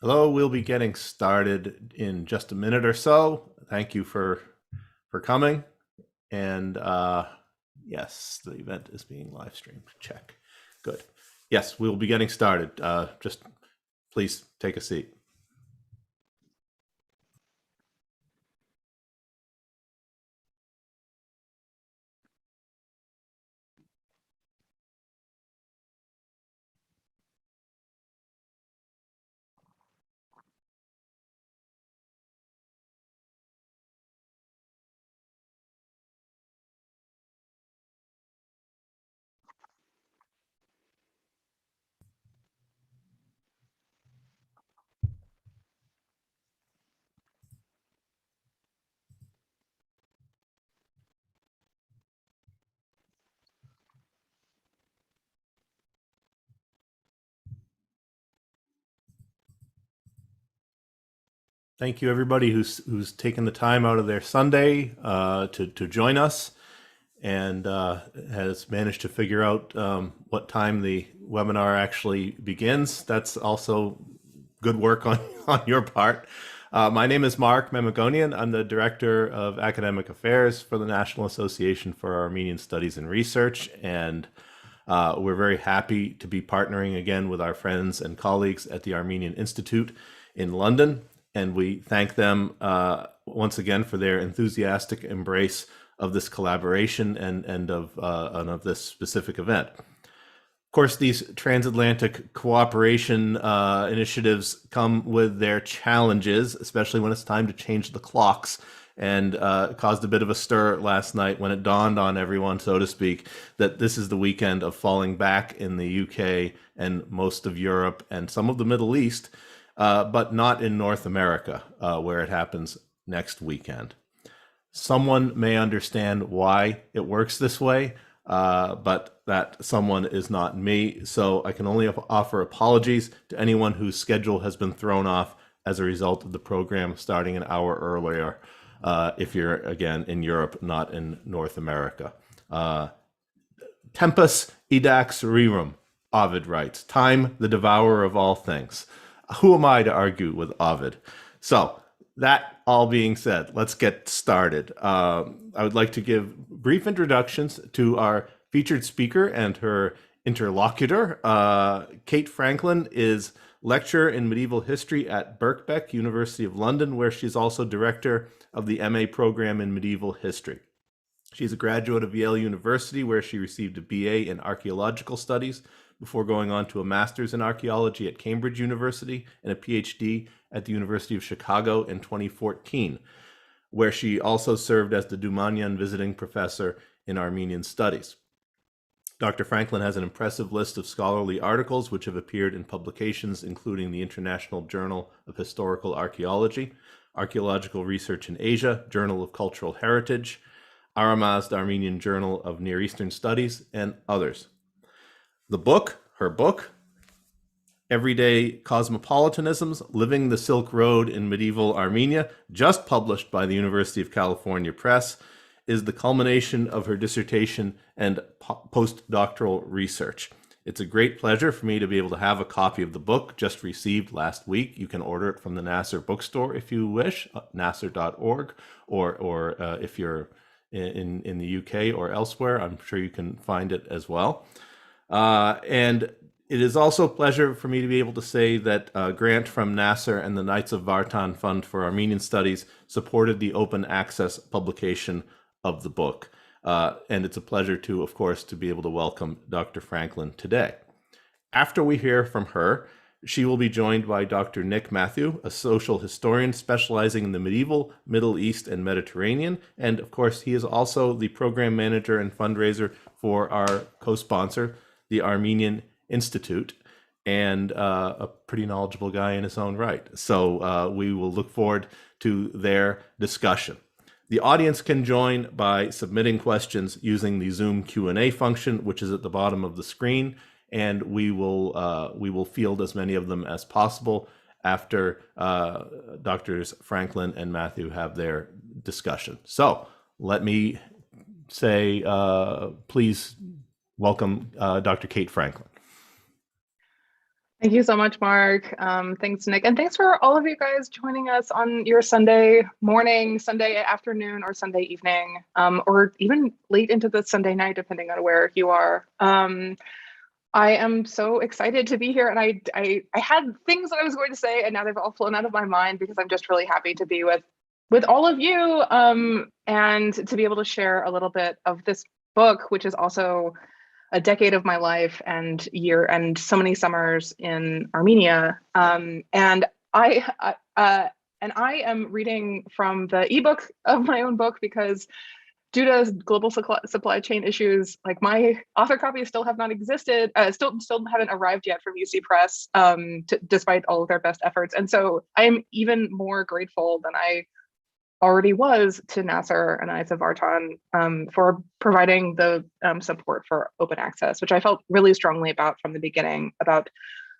Hello, we'll be getting started in just a minute or so. Thank you for coming. And yes, the event is being live streamed. Check. Good. Yes, we'll be getting started. Just please take a seat. Thank you, everybody who's taken the time out of their Sunday to join us and has managed to figure out what time the webinar actually begins. That's also good work on your part. My name is Mark Memagonian. I'm the Director of Academic Affairs for the National Association for Armenian Studies and Research, and we're very happy to be partnering again with our friends and colleagues at the Armenian Institute in London, and we thank them once again for their enthusiastic embrace of this collaboration and of this specific event. Of course, these transatlantic cooperation initiatives come with their challenges, especially when it's time to change the clocks, and caused a bit of a stir last night when it dawned on everyone, so to speak, that this is the weekend of falling back in the UK and most of Europe and some of the Middle East, but not in North America, where it happens next weekend. Someone may understand why it works this way, but that someone is not me. So I can only offer apologies to anyone whose schedule has been thrown off as a result of the program starting an hour earlier, if you're, again, in Europe, not in North America. Tempus edax rerum, Ovid writes, time the devourer of all things. Who am I to argue with Ovid? So that all being said, let's get started. I would like to give brief introductions to our featured speaker and her interlocutor. Kate Franklin is lecturer in medieval history at Birkbeck, University of London, where she's also director of the MA program in medieval history. She's a graduate of Yale University, where she received a BA in archaeological studies before going on to a master's in archaeology at Cambridge University and a PhD at the University of Chicago in 2014, where she also served as the Doumanyan visiting professor in Armenian studies. Dr. Franklin has an impressive list of scholarly articles which have appeared in publications including the International Journal of Historical Archaeology, Archaeological Research in Asia, Journal of Cultural Heritage, Aramazd Armenian Journal of Near Eastern Studies, and others. Her book, Everyday Cosmopolitanisms, Living the Silk Road in Medieval Armenia, just published by the University of California Press, is the culmination of her dissertation and postdoctoral research. It's a great pleasure for me to be able to have a copy of the book just received last week. You can order it from the Nasser bookstore if you wish, nasser.org, or if you're in the UK or elsewhere, I'm sure you can find it as well. And it is also a pleasure for me to be able to say that a grant from Nasser and the Knights of Vartan Fund for Armenian Studies supported the open access publication of the book. And it's a pleasure to, of course, to be able to welcome Dr. Franklin today. After we hear from her, she will be joined by Dr. Nick Matthew, a social historian specializing in the medieval, Middle East, and Mediterranean. And of course, he is also the program manager and fundraiser for our co-sponsor, the Armenian Institute, and a pretty knowledgeable guy in his own right. So we will look forward to their discussion. The audience can join by submitting questions using the Zoom Q&A function, which is at the bottom of the screen, and we will field as many of them as possible after Drs. Franklin and Matthew have their discussion. So let me say, please welcome Dr. Kate Franklin. Thank you so much, Mark. Thanks, Nick. And thanks for all of you guys joining us on your Sunday morning, Sunday afternoon, or Sunday evening, or even late into the Sunday night, depending on where you are. I am so excited to be here, and I had things that I was going to say, and now they've all flown out of my mind because I'm just really happy to be with all of you, and to be able to share a little bit of this book, which is also a decade of my life and so many summers in Armenia. And I am reading from the ebook of my own book because due to global supply chain issues, like my author copies still have not existed, still haven't arrived yet from UC Press, despite all of their best efforts. And so I am even more grateful than I already was to Nasser and Isa Vartan for providing the support for open access, which I felt really strongly about from the beginning, about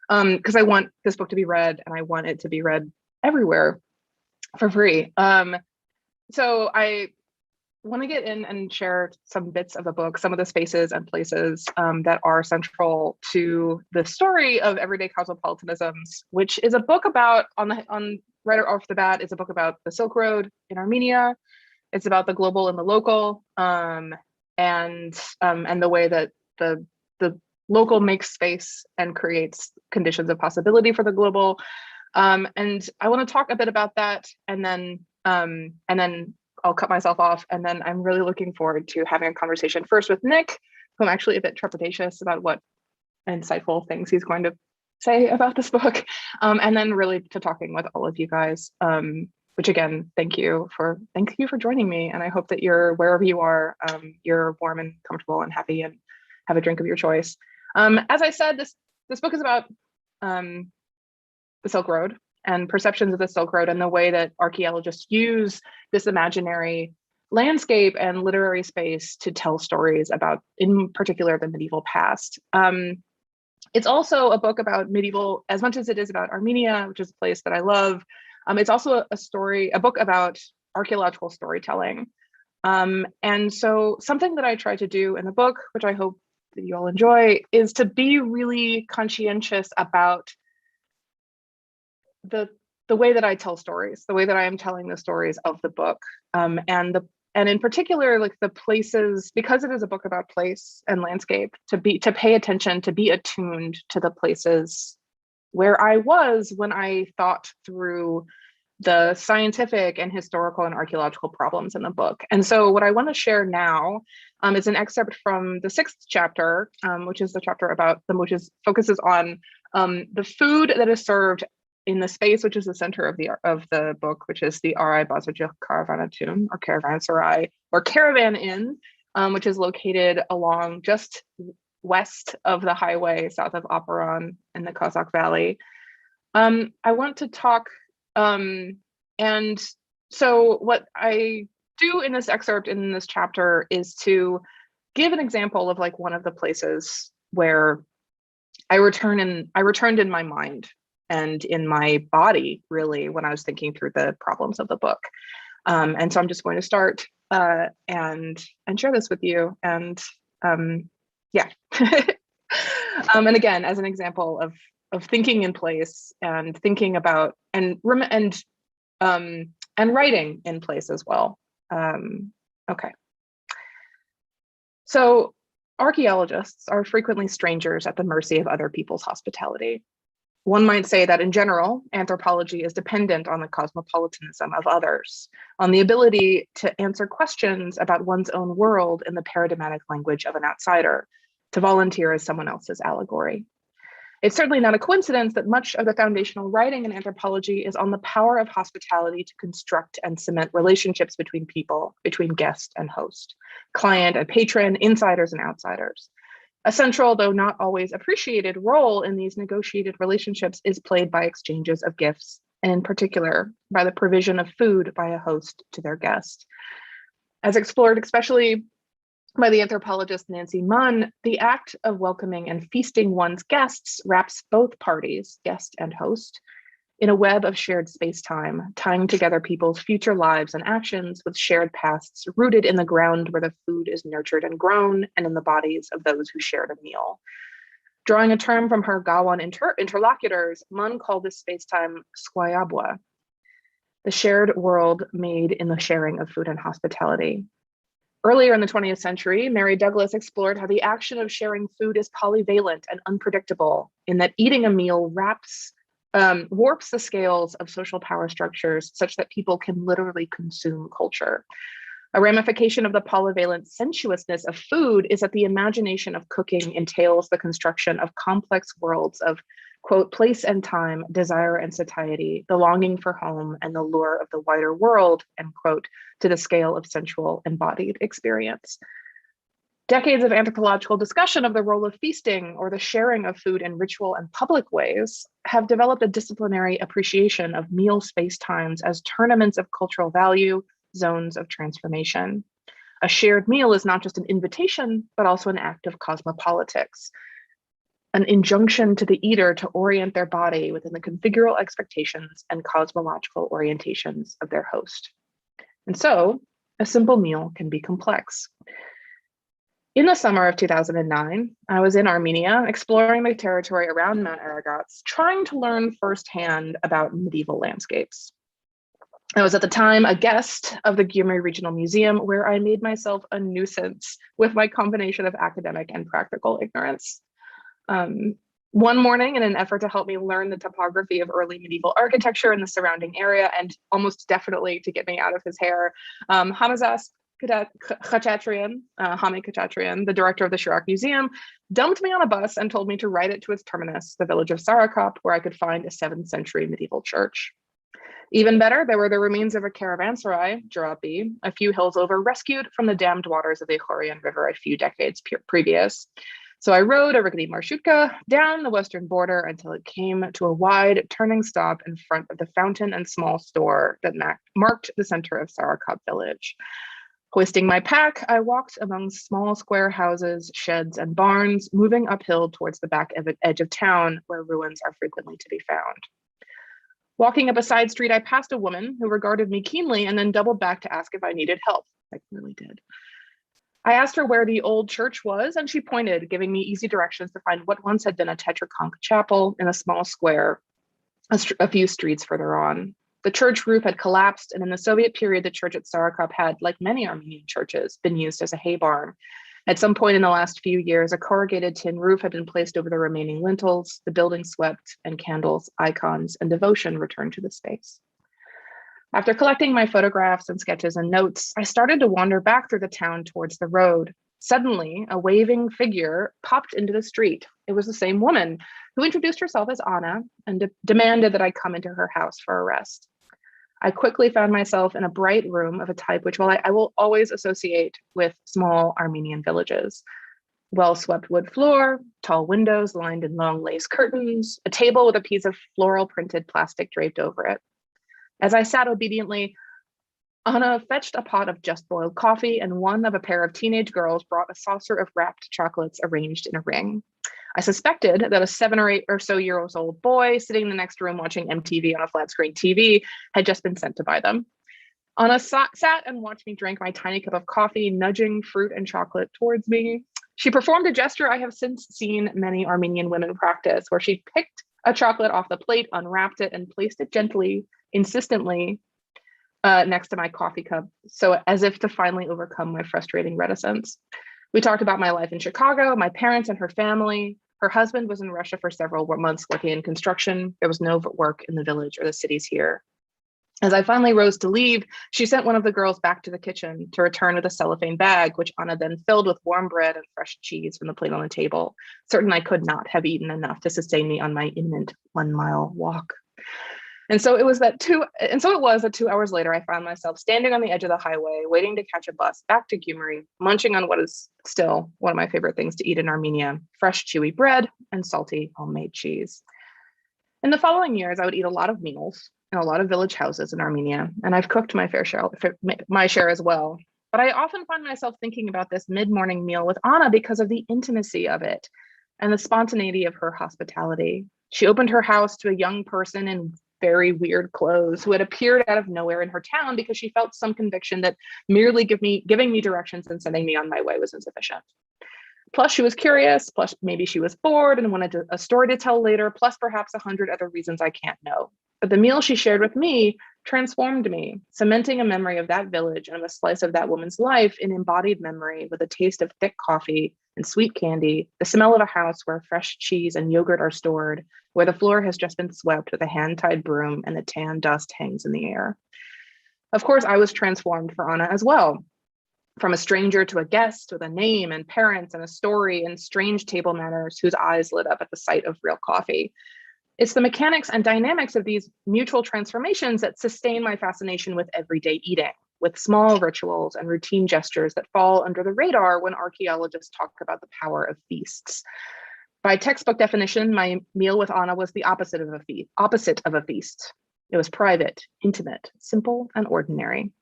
because I want this book to be read and I want it to be read everywhere for free. So I want to get in and share some bits of the book, some of the spaces and places that are central to the story of Everyday Cosmopolitanisms, which is a book about, right off the bat, it's a book about the Silk Road in Armenia. It's about the global and the local, and the way that the local makes space and creates conditions of possibility for the global. And I want to talk a bit about that, and then I'll cut myself off. And then I'm really looking forward to having a conversation first with Nick, who I'm actually a bit trepidatious about what insightful things he's going to say about this book. And then really to talking with all of you guys, which again, thank you for joining me. And I hope that wherever you are, you're warm and comfortable and happy and have a drink of your choice. As I said, this book is about the Silk Road and perceptions of the Silk Road and the way that archaeologists use this imaginary landscape and literary space to tell stories about, in particular, the medieval past. It's also a book about medieval, as much as it is about Armenia, which is a place that I love. It's also a book about archaeological storytelling. And so something that I try to do in the book, which I hope that you all enjoy, is to be really conscientious about the way that I tell stories, the way that I am telling the stories of the book, and in particular, like the places, because it is a book about place and landscape, to pay attention, to be attuned to the places where I was when I thought through the scientific and historical and archaeological problems in the book. And so what I want to share now is an excerpt from the 6th chapter, which is the chapter about focuses on the food that is served in the space, which is the center of the book, which is the Arai Bazarcık Caravanatun, or Caravanserai, or Caravan Inn, which is located along just west of the highway, south of Operon in the Kassach Valley. I want to talk, and so what I do in this excerpt, in this chapter, is to give an example of like one of the places where I returned in my mind and in my body, really, when I was thinking through the problems of the book. And so I'm just going to start and share this with you. And yeah. And again, as an example of thinking in place and thinking about and writing in place as well. Okay. So archaeologists are frequently strangers at the mercy of other people's hospitality. One might say that in general, anthropology is dependent on the cosmopolitanism of others, on the ability to answer questions about one's own world in the paradigmatic language of an outsider, to volunteer as someone else's allegory. It's certainly not a coincidence that much of the foundational writing in anthropology is on the power of hospitality to construct and cement relationships between people, between guest and host, client and patron, insiders and outsiders. A central, though not always appreciated, role in these negotiated relationships is played by exchanges of gifts, and in particular, by the provision of food by a host to their guest. As explored especially by the anthropologist Nancy Munn, the act of welcoming and feasting one's guests wraps both parties, guest and host, in a web of shared space-time, tying together people's future lives and actions with shared pasts rooted in the ground where the food is nurtured and grown, and in the bodies of those who shared a meal. Drawing a term from her Gawan interlocutors, Mun called this space-time squayabwa, the shared world made in the sharing of food and hospitality. Earlier in the 20th century, Mary Douglas explored how the action of sharing food is polyvalent and unpredictable, in that eating a meal warps the scales of social power structures such that people can literally consume culture. A ramification of the polyvalent sensuousness of food is that the imagination of cooking entails the construction of complex worlds of, quote, place and time, desire and satiety, the longing for home, and the lure of the wider world, end quote, to the scale of sensual embodied experience. Decades of anthropological discussion of the role of feasting or the sharing of food in ritual and public ways have developed a disciplinary appreciation of meal space times as tournaments of cultural value, zones of transformation. A shared meal is not just an invitation, but also an act of cosmopolitics, an injunction to the eater to orient their body within the configural expectations and cosmological orientations of their host. And so, a simple meal can be complex. In the summer of 2009, I was in Armenia, exploring the territory around Mount Aragats, trying to learn firsthand about medieval landscapes. I was at the time a guest of the Gyumri Regional Museum, where I made myself a nuisance with my combination of academic and practical ignorance. One morning, in an effort to help me learn the topography of early medieval architecture in the surrounding area, and almost definitely to get me out of his hair, Hamazas Khachatrian, Hami Khachatrian, the director of the Shirak Museum, dumped me on a bus and told me to ride it to its terminus, the village of Sarakop, where I could find a 7th century medieval church. Even better, there were the remains of a caravanserai, Jarapi, a few hills over, rescued from the dammed waters of the Khorian River a few decades previous. So I rode a rickety marshutka down the western border until it came to a wide turning stop in front of the fountain and small store that marked the center of Sarakop village. Hoisting my pack, I walked among small square houses, sheds, and barns, moving uphill towards the back edge of town where ruins are frequently to be found. Walking up a side street, I passed a woman who regarded me keenly and then doubled back to ask if I needed help. I clearly did. I asked her where the old church was, and she pointed, giving me easy directions to find what once had been a tetraconch chapel in a small square a few streets further on. The church roof had collapsed, and in the Soviet period, the church at Sarakop had, like many Armenian churches, been used as a hay barn. At some point in the last few years, a corrugated tin roof had been placed over the remaining lintels, the building swept, and candles, icons, and devotion returned to the space. After collecting my photographs and sketches and notes, I started to wander back through the town towards the road. Suddenly, a waving figure popped into the street. It was the same woman who introduced herself as Anna and demanded that I come into her house for a rest. I quickly found myself in a bright room of a type which I will always associate with small Armenian villages. Well-swept wood floor, tall windows lined in long lace curtains, a table with a piece of floral printed plastic draped over it. As I sat obediently, Anna fetched a pot of just boiled coffee, and one of a pair of teenage girls brought a saucer of wrapped chocolates arranged in a ring. I suspected that a 7 or 8 or so years old boy sitting in the next room watching MTV on a flat screen TV had just been sent to buy them. Anna sat and watched me drink my tiny cup of coffee, nudging fruit and chocolate towards me. She performed a gesture I have since seen many Armenian women practice, where she picked a chocolate off the plate, unwrapped it, and placed it gently, insistently, next to my coffee cup, so as if to finally overcome my frustrating reticence. We talked about my life in Chicago, my parents and her family. Her husband was in Russia for several months working in construction. There was no work in the village or the cities here. As I finally rose to leave, she sent one of the girls back to the kitchen to return with a cellophane bag, which Anna then filled with warm bread and fresh cheese from the plate on the table, certain I could not have eaten enough to sustain me on my imminent 1-mile walk. And so it was that 2 hours later, I found myself standing on the edge of the highway, waiting to catch a bus back to Gyumri, munching on what is still one of my favorite things to eat in Armenia: fresh, chewy bread and salty homemade cheese. In the following years, I would eat a lot of meals in a lot of village houses in Armenia, and I've cooked my share as well. But I often find myself thinking about this mid-morning meal with Anna because of the intimacy of it and the spontaneity of her hospitality. She opened her house to a young person in very weird clothes who had appeared out of nowhere in her town because she felt some conviction that merely giving me directions and sending me on my way was insufficient. Plus, she was curious, plus maybe she was bored and wanted a story to tell later, plus perhaps 100 other reasons I can't know. But the meal she shared with me transformed me, cementing a memory of that village and of a slice of that woman's life in embodied memory with a taste of thick coffee and sweet candy, the smell of a house where fresh cheese and yogurt are stored, where the floor has just been swept with a hand-tied broom and the tan dust hangs in the air. Of course, I was transformed for Anna as well. From a stranger to a guest with a name and parents and a story and strange table manners whose eyes lit up at the sight of real coffee. It's the mechanics and dynamics of these mutual transformations that sustain my fascination with everyday eating, with small rituals and routine gestures that fall under the radar when archaeologists talk about the power of feasts. By textbook definition, my meal with Anna was the opposite of a feast. It was private, intimate, simple, and ordinary.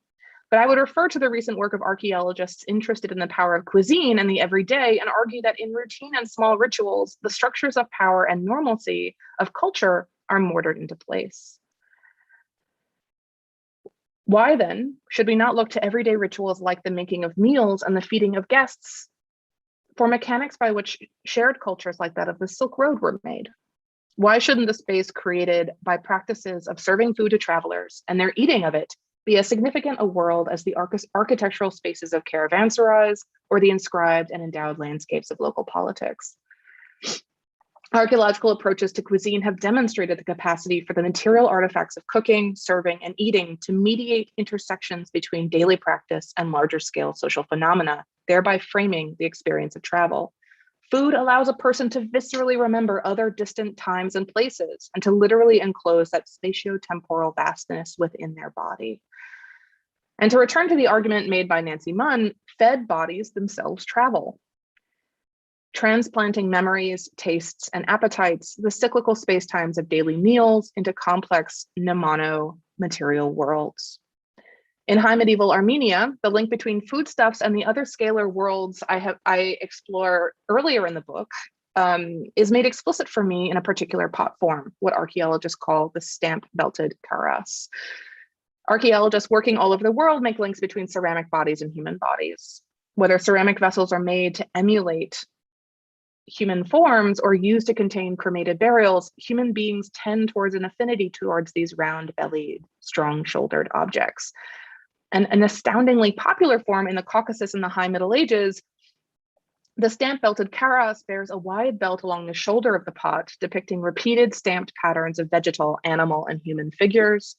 But I would refer to the recent work of archaeologists interested in the power of cuisine and the everyday and argue that in routine and small rituals, the structures of power and normalcy of culture are mortared into place. Why then should we not look to everyday rituals like the making of meals and the feeding of guests for mechanics by which shared cultures like that of the Silk Road were made? Why shouldn't the space created by practices of serving food to travelers and their eating of it be as significant a world as the architectural spaces of caravanserais or the inscribed and endowed landscapes of local politics? Archaeological approaches to cuisine have demonstrated the capacity for the material artifacts of cooking, serving, and eating to mediate intersections between daily practice and larger scale social phenomena, thereby framing the experience of travel. Food allows a person to viscerally remember other distant times and places and to literally enclose that spatio-temporal vastness within their body. And to return to the argument made by Nancy Munn, fed bodies themselves travel, transplanting memories, tastes, and appetites, the cyclical spacetimes of daily meals into complex mnemonic-material worlds. In high medieval Armenia, the link between foodstuffs and the other scalar worlds I explore earlier in the book is made explicit for me in a particular pot form, what archaeologists call the stamp-belted karas. Archaeologists working all over the world make links between ceramic bodies and human bodies. Whether ceramic vessels are made to emulate human forms or used to contain cremated burials, human beings tend towards an affinity towards these round-bellied, strong-shouldered objects. And an astoundingly popular form in the Caucasus in the High Middle Ages, the stamp-belted karas bears a wide belt along the shoulder of the pot, depicting repeated stamped patterns of vegetal, animal, and human figures.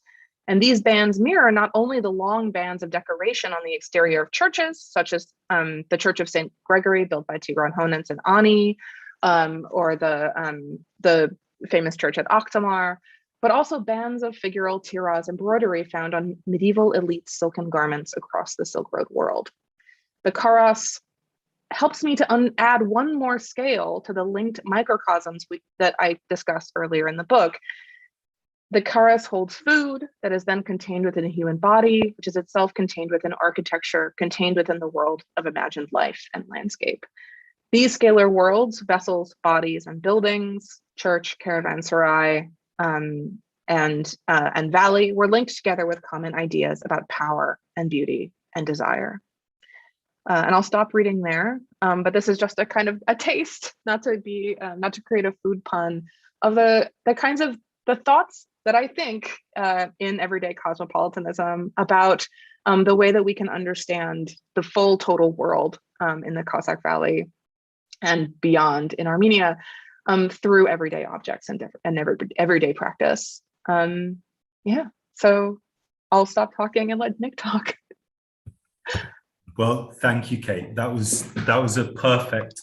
And these bands mirror not only the long bands of decoration on the exterior of churches, such as the Church of St. Gregory, built by Tigran Honens and Ani, or the famous church at Akhtamar, but also bands of figural tiras embroidery found on medieval elite silken garments across the Silk Road world. The karas helps me to add one more scale to the linked microcosms that I discussed earlier in the book. The karas holds food that is then contained within a human body, which is itself contained within architecture, contained within the world of imagined life and landscape. These scalar worlds, vessels, bodies, and buildings, church, caravanserai, and valley were linked together with common ideas about power and beauty and desire. And I'll stop reading there, but this is just a kind of a taste, not to create a food pun, of the kinds of the thoughts that I think in everyday cosmopolitanism about the way that we can understand the full total world in the Kassach Valley and beyond in Armenia through everyday objects and everyday practice. Yeah, so I'll stop talking and let Nick talk. Well, thank you, Kate. That was a perfect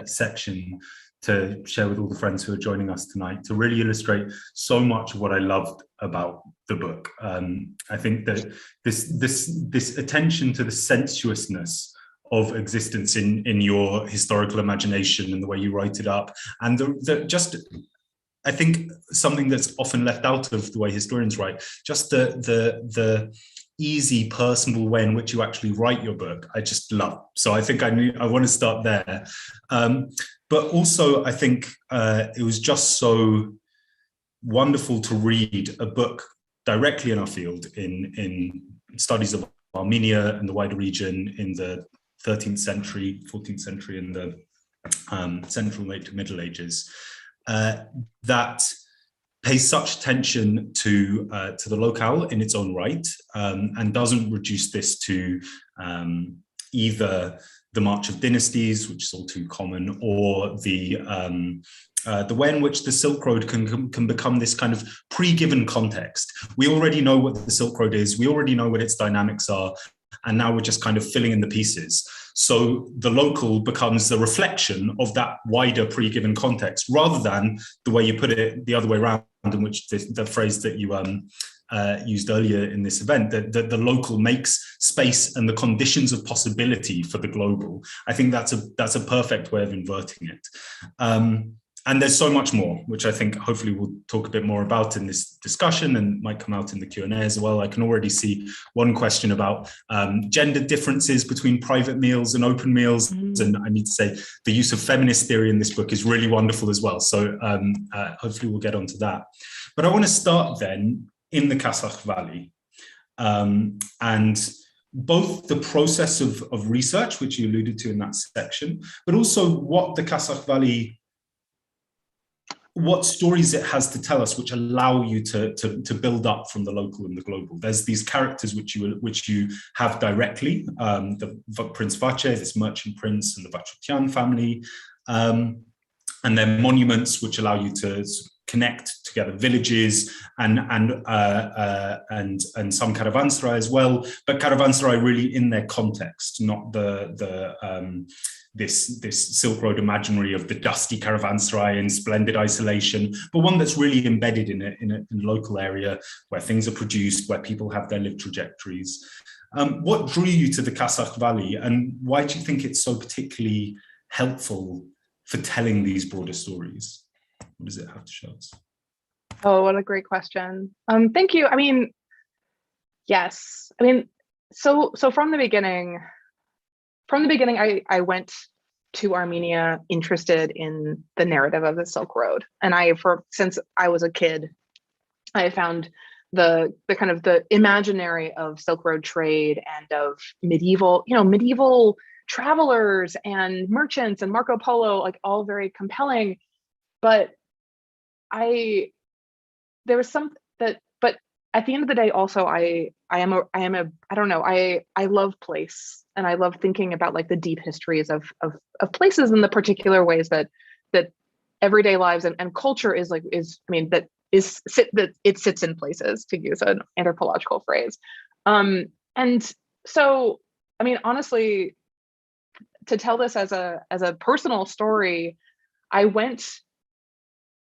section to share with all the friends who are joining us tonight, to really illustrate so much of what I loved about the book. I think that this attention to the sensuousness of existence in your historical imagination and the way you write it up, and I think something that's often left out of the way historians write, just the easy, personal way in which you actually write your book, I just love. So I think I want to start there. But also, I think it was just so wonderful to read a book directly in our field, in studies of Armenia and the wider region in the 13th century, 14th century, and the Central to Middle Ages, that pays such attention to the locale in its own right, and doesn't reduce this to either the March of Dynasties, which is all too common, or the way in which the Silk Road can become this kind of pre-given context. We already know what the Silk Road is, we already know what its dynamics are, and now we're just kind of filling in the pieces. So the local becomes the reflection of that wider pre-given context, rather than the way you put it the other way around, in which the phrase that you used earlier in this event, that the local makes space and the conditions of possibility for the global. I think that's a perfect way of inverting it. And there's so much more, which I think hopefully we'll talk a bit more about in this discussion and might come out in the Q&A as well. I can already see one question about gender differences between private meals and open meals. And I need to say the use of feminist theory in this book is really wonderful as well. So hopefully we'll get onto that. But I want to start then in the Kassach Valley. And both the process of research, which you alluded to in that section, but also what the Kassach Valley, what stories it has to tell us, which allow you to build up from the local and the global. There's these characters which you have directly, the Prince Vache, this merchant prince, and the Vachotian family, and then monuments which allow you to connect together villages and some caravanserai as well, but caravanserai really in their context, not this Silk Road imaginary of the dusty caravanserai in splendid isolation, but one that's really embedded in a local area where things are produced, where people have their lived trajectories. What drew you to the Kassach Valley, and why do you think it's so particularly helpful for telling these broader stories? What does it have to show us? Oh, what a great question. Thank you. I mean, yes. I mean, so from the beginning, I went to Armenia interested in the narrative of the Silk Road. And since I was a kid, I found the kind of the imaginary of Silk Road trade and of medieval travelers and merchants and Marco Polo, like all very compelling. But there was some that, but at the end of the day, also I love place, and I love thinking about like the deep histories of places and the particular ways that everyday lives and culture it sits in places, to use an anthropological phrase. And so, I mean, honestly, to tell this as a personal story, I went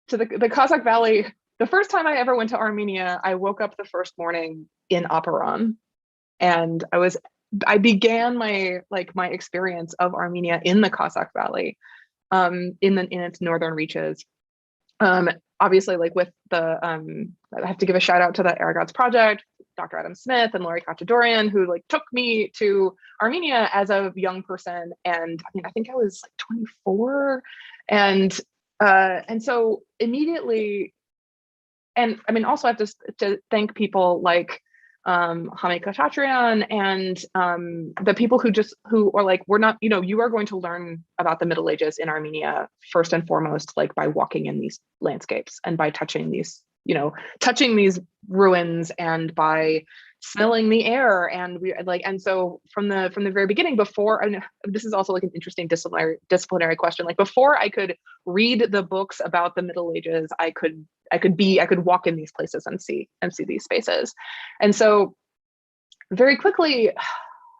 to the Kassach Valley. The first time I ever went to Armenia, I woke up the first morning in Aparan, and I began my experience of Armenia in the Kassach Valley, in its northern reaches. Obviously, like with the I have to give a shout out to the Aragots Project, Dr. Adam Smith and Lori Kachadorian, who like took me to Armenia as a young person. And I mean, I think I was like 24, and so immediately. And I mean, also I have to thank people like Hamid Kachaturian and the people who are like, we're not, you are going to learn about the Middle Ages in Armenia first and foremost, like by walking in these landscapes and by touching these ruins and by smelling the air. And so from the very beginning, before, and this is also like an interesting disciplinary question, like before I could read the books about the Middle Ages, I could walk in these places and see these spaces. And so very quickly,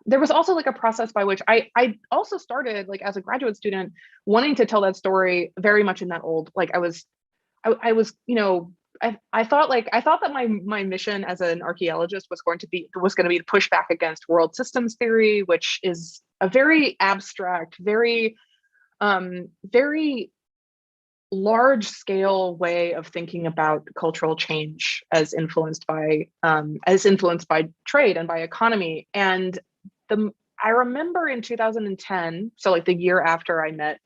there was also like a process by which I also started, like as a graduate student, wanting to tell that story very much in that old, like I thought that my mission as an archaeologist was going to be to push back against world systems theory, which is a very abstract, very large scale way of thinking about cultural change as influenced by trade and by economy. And I remember in 2010, so like the year after I met,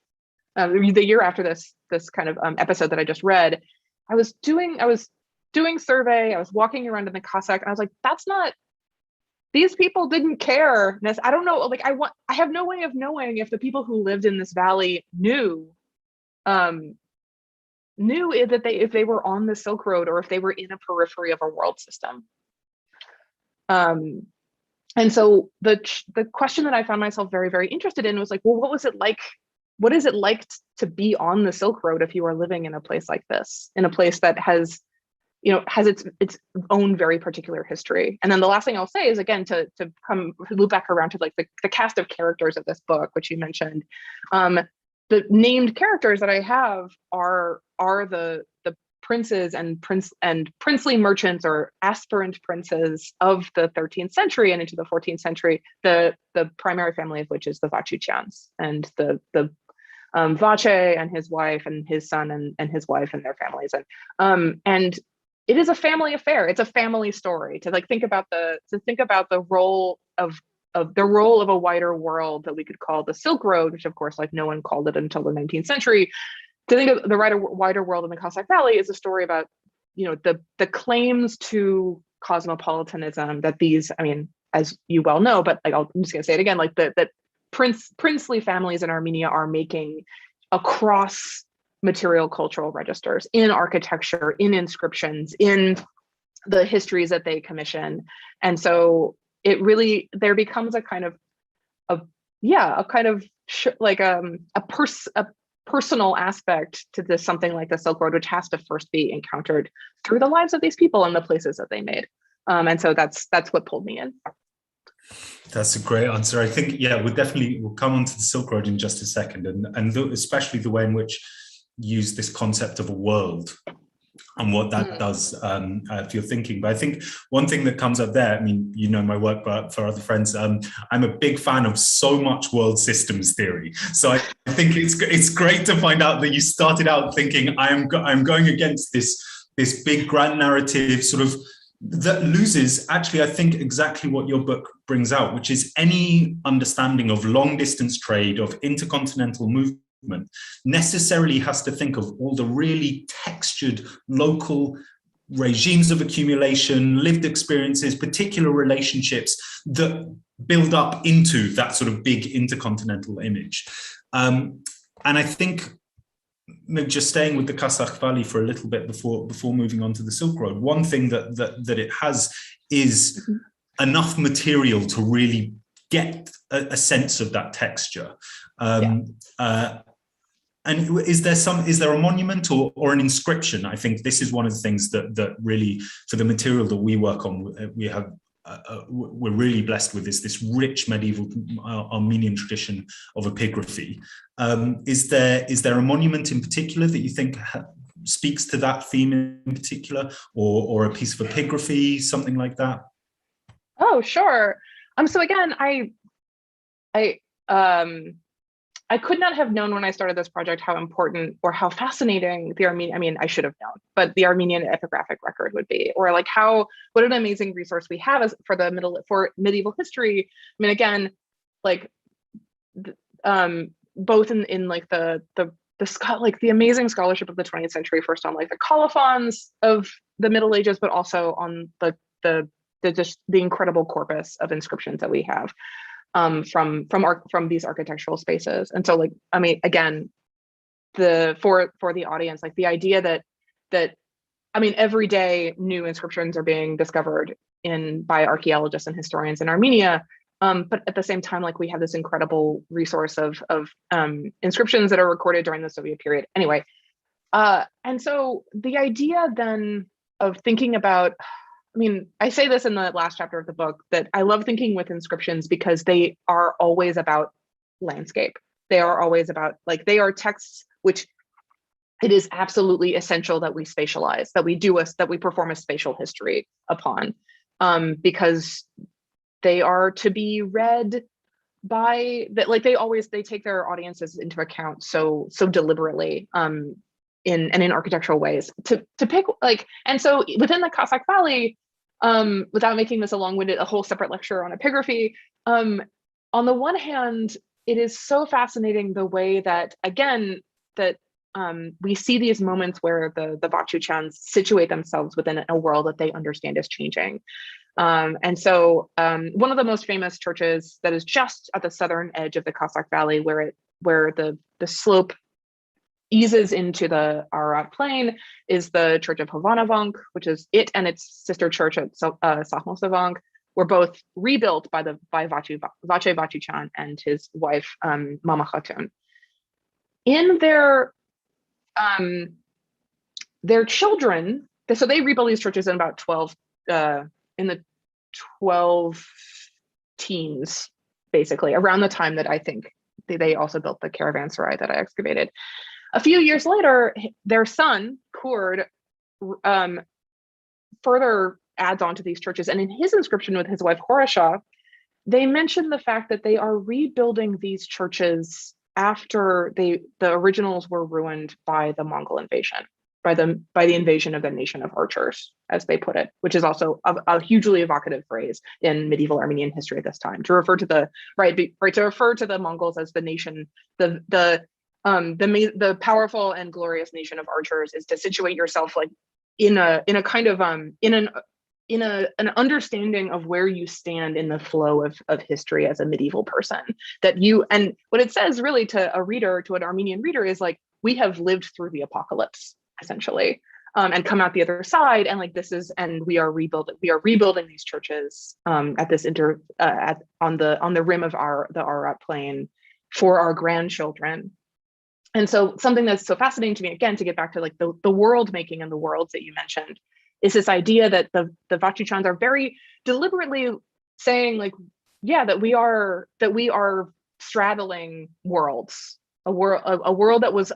the year after this kind of episode that I just read, I was doing survey, I was walking around in the Kassach, and I was like, that's not these people didn't care. I don't know, like I have no way of knowing if the people who lived in this valley knew that if they were on the Silk Road or if they were in a periphery of a world system. And so the question that I found myself very, very interested in was like, well, what was it like? What is it like to be on the Silk Road if you are living in a place like this, in a place that has, has its own very particular history? And then the last thing I'll say is, again, to loop back around to like the cast of characters of this book, which you mentioned. The named characters that I have are the princes and princely merchants or aspirant princes of the 13th century and into the 14th century. The primary family of which is the Vachuchans, and the Vache and his wife and his son and his wife and their families, and it is a family affair. It's a family story to think about the role of a wider world that we could call the Silk Road, which of course no one called it until the 19th century. To think of the wider world in the Kassach Valley is a story about, the claims to cosmopolitanism that these, as you well know, but I'm just gonna say it again, that princely families in Armenia are making across material cultural registers, in architecture, in inscriptions, in the histories that they commission. And so it really, there becomes a kind of personal aspect to this, something like the Silk Road, which has to first be encountered through the lives of these people and the places that they made. And so that's what pulled me in. That's a great answer. I think, we'll come on to the Silk Road in just a second, and especially the way in which you use this concept of a world and what that does for your thinking. But I think one thing that comes up there, my work, but for other friends, I'm a big fan of so much world systems theory. So I think it's great to find out that you started out thinking, I'm going against this big grand narrative sort of that loses, actually, I think, exactly what your book brings out, which is any understanding of long distance trade, of intercontinental movement, necessarily has to think of all the really textured local regimes of accumulation, lived experiences, particular relationships that build up into that sort of big intercontinental image. And I think, maybe just staying with the Kassach Valley for a little bit before moving on to the Silk Road, one thing that it has is enough material to really get a sense of that texture. And is there a monument or an inscription? I think this is one of the things that really, for the material that we work on, we're really blessed with this rich medieval Armenian tradition of epigraphy. Is there a monument in particular that you think speaks to that theme in particular, or a piece of epigraphy, something like that? Oh, sure. So again, I could not have known when I started this project how important or how fascinating the Armenian, I should have known, but the Armenian epigraphic record would be, or what an amazing resource we have for medieval history. Again, both in the amazing scholarship of the 20th century, first on the colophons of the Middle Ages, but also on the incredible corpus of inscriptions that we have. From these architectural spaces. And so again, for the audience, the idea that every day new inscriptions are being discovered by archaeologists and historians in Armenia, but at the same time, we have this incredible resource of inscriptions that are recorded during the Soviet period. Anyway, and so the idea then of thinking about, I say this in the last chapter of the book, that I love thinking with inscriptions because they are always about landscape. They are always about, they are texts which it is absolutely essential that we spatialize, that we perform a spatial history upon, because they are to be read by they take their audiences into account so deliberately, in architectural ways to pick and so within the Kassach Valley, without making this a whole separate lecture on epigraphy, on the one hand, it is so fascinating the way that, again, that we see these moments where the Vachuchans situate themselves within a world that they understand is changing. And so one of the most famous churches that is just at the southern edge of the Kassach Valley, where the slope eases into the Ararat Plain, is the Church of Havanavank, which is it and its sister church at Sahmosavank, were both rebuilt by Vache Vachichan and his wife Mama Khatun. In their children, so they rebuilt these churches in about 12 in the 12 teens, basically around the time that I think they also built the caravanserai that I excavated. A few years later, their son Kurd further adds on to these churches, and in his inscription with his wife Horasha, they mention the fact that they are rebuilding these churches after the originals were ruined by the Mongol invasion, by the invasion of the nation of archers, as they put it, which is also a hugely evocative phrase in medieval Armenian history at this time, to refer to the Mongols as the nation, the powerful and glorious nation of archers, is to situate yourself like in a kind of in an understanding of where you stand in the flow of history as a medieval person, and what it says really to an Armenian reader is like, we have lived through the apocalypse essentially, and come out the other side, and like we are rebuilding these churches at this on the rim of the Ararat Plain for our grandchildren. And so something that's so fascinating to me, again, to get back to like the world making and the worlds that you mentioned, is this idea that the Vachichans are very deliberately saying like, yeah, that we are straddling worlds, a world that was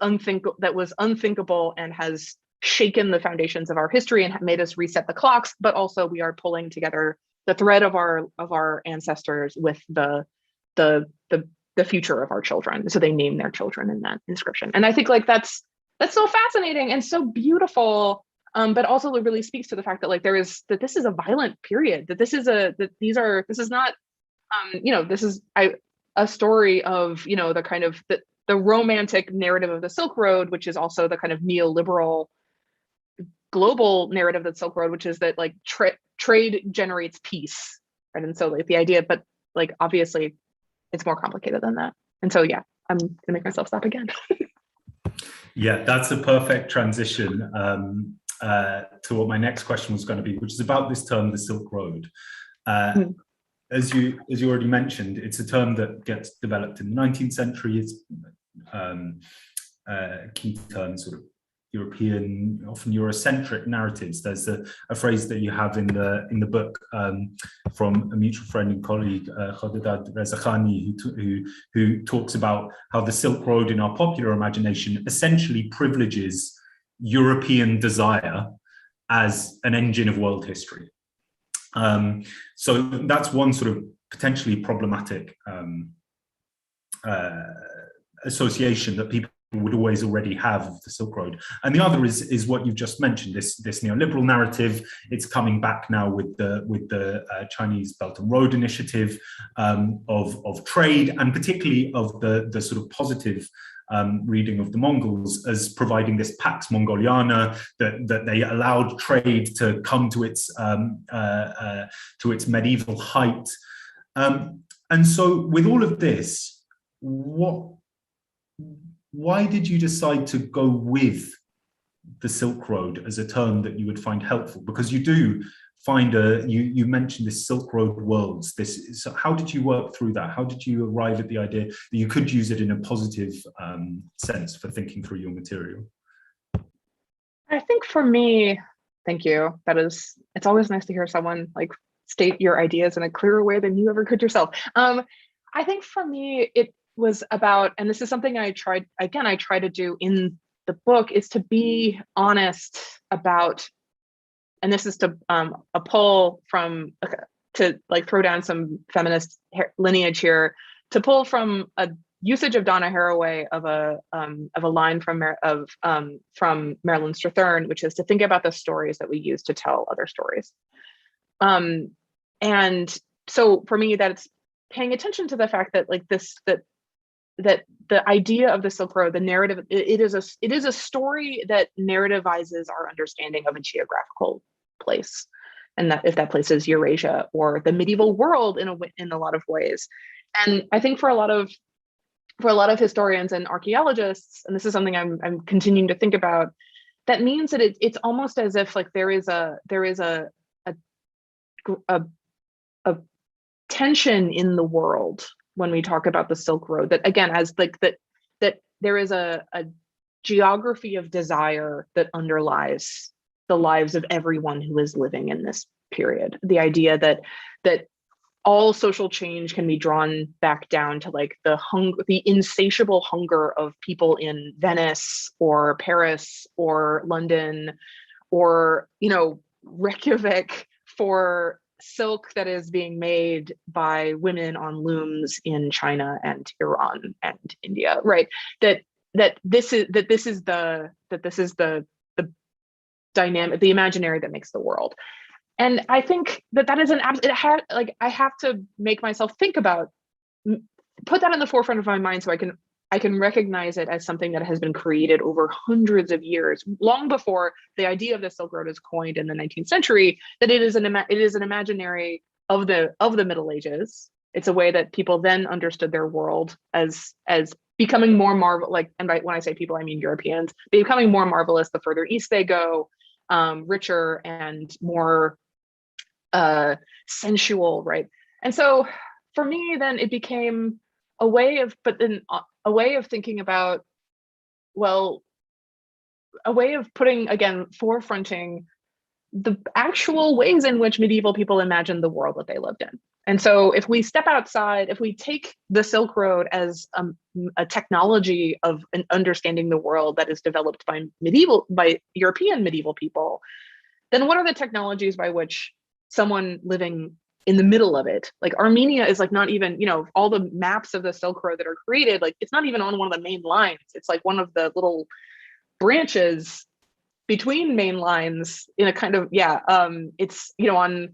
unthinkable and has shaken the foundations of our history and made us reset the clocks, but also we are pulling together the thread of our ancestors with the future of our children. So they name their children in that inscription. And I think like that's so fascinating and so beautiful. But also it really speaks to the fact that like this is a violent period, this is not a story of, the kind of the romantic narrative of the Silk Road, which is also the kind of neoliberal global narrative of the Silk Road, which is that like trade generates peace, right? And so like the idea, but like obviously it's more complicated than that. And so yeah, I'm gonna make myself stop again. Yeah, that's a perfect transition to what my next question was going to be, which is about this term, the Silk Road. As you already mentioned, it's a term that gets developed in the 19th century. It's key terms, sort of European, often Eurocentric narratives. There's a phrase that you have in the book from a mutual friend and colleague, Khodadad Rezakhani, who talks about how the Silk Road in our popular imagination essentially privileges European desire as an engine of world history. So that's one sort of potentially problematic association that people would always already have of the Silk Road. And the other is what you've just mentioned, this neoliberal narrative. It's coming back now with the Chinese Belt and Road Initiative of trade, and particularly of the sort of positive reading of the Mongols as providing this Pax Mongoliana, that they allowed trade to come to its medieval height. And so with all of this, why did you decide to go with the Silk Road as a term that you would find helpful? Because you do find you mentioned this Silk Road worlds. So how did you work through that? How did you arrive at the idea that you could use it in a positive sense for thinking through your material? I think for me, thank you. It's always nice to hear someone like state your ideas in a clearer way than you ever could yourself. I think for me, it was about, and this is something I try to do in the book, is to be honest about, and this is to a pull from, to like throw down some feminist lineage here, to pull from a usage of Donna Haraway of a line from Marilyn Strathern, which is to think about the stories that we use to tell other stories. And so for me, that's paying attention to the fact that like that the idea of the Silk Road, the narrative, it is a story that narrativizes our understanding of a geographical place. and that if that place is Eurasia or the medieval world in a lot of ways. And I think for a lot of historians and archaeologists, and this is something I'm continuing to think about, that means that it's almost as if like there is a tension in the world when we talk about the Silk Road, that again, as like that there is a geography of desire that underlies the lives of everyone who is living in this period. The idea that all social change can be drawn back down to like the insatiable hunger of people in Venice or Paris or London or, Reykjavik for silk that is being made by women on looms in China and Iran and India, right? That this is the dynamic, the imaginary that makes the world. And I think that is I have to make myself think about, put that in the forefront of my mind so I can recognize it as something that has been created over hundreds of years, long before the idea of the Silk Road is coined in the 19th century, that it is an imaginary of the Middle Ages. It's a way that people then understood their world as becoming more when I say people, I mean Europeans, becoming more marvelous the further east they go, richer and more sensual, right? And so for me, then it became a way of thinking about, well, a way of putting, again, forefronting the actual ways in which medieval people imagined the world that they lived in. And so if we step outside, if we take the Silk Road as a technology of an understanding the world that is developed by European medieval people, then what are the technologies by which someone living in the middle of it, like Armenia is like not even, all the maps of the Silk Road that are created, like it's not even on one of the main lines. It's like one of the little branches between main lines in a kind of, it's, on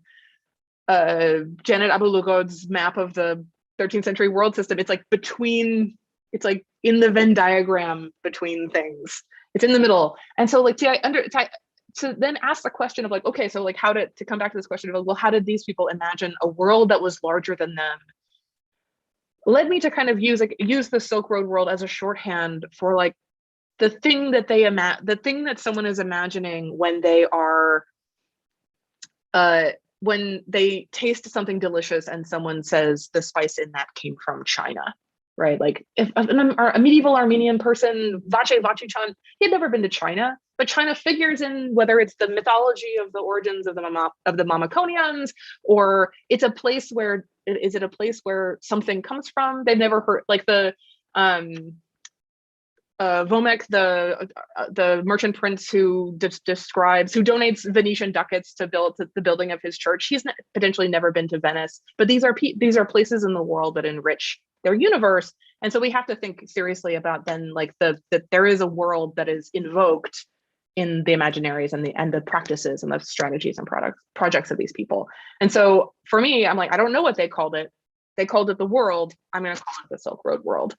Janet Abu-Lughod's map of the 13th century world system. It's like it's like in the Venn diagram between things. It's in the middle. And so like, to then ask the question of like, okay, so like to come back to this question of, well, how did these people imagine a world that was larger than them? Led me to kind of use the Silk Road world as a shorthand for like the thing that the thing that someone is imagining when they are, when they taste something delicious and someone says the spice in that came from China, right? Like if a medieval Armenian person, Vache Vachichan, he had never been to China, but China figures in whether it's the mythology of the origins of the Mamikonians, or it's a place where, is it a place where something comes from? They've never heard, like the Vomek, the merchant prince who donates Venetian ducats to the building of his church. He's potentially never been to Venice, but these are places in the world that enrich their universe. And so we have to think seriously about then like that there is a world that is invoked in the imaginaries and the practices and the strategies and projects of these people. And so for me, I'm like, I don't know what they called it. They called it the world. I'm going to call it the Silk Road world,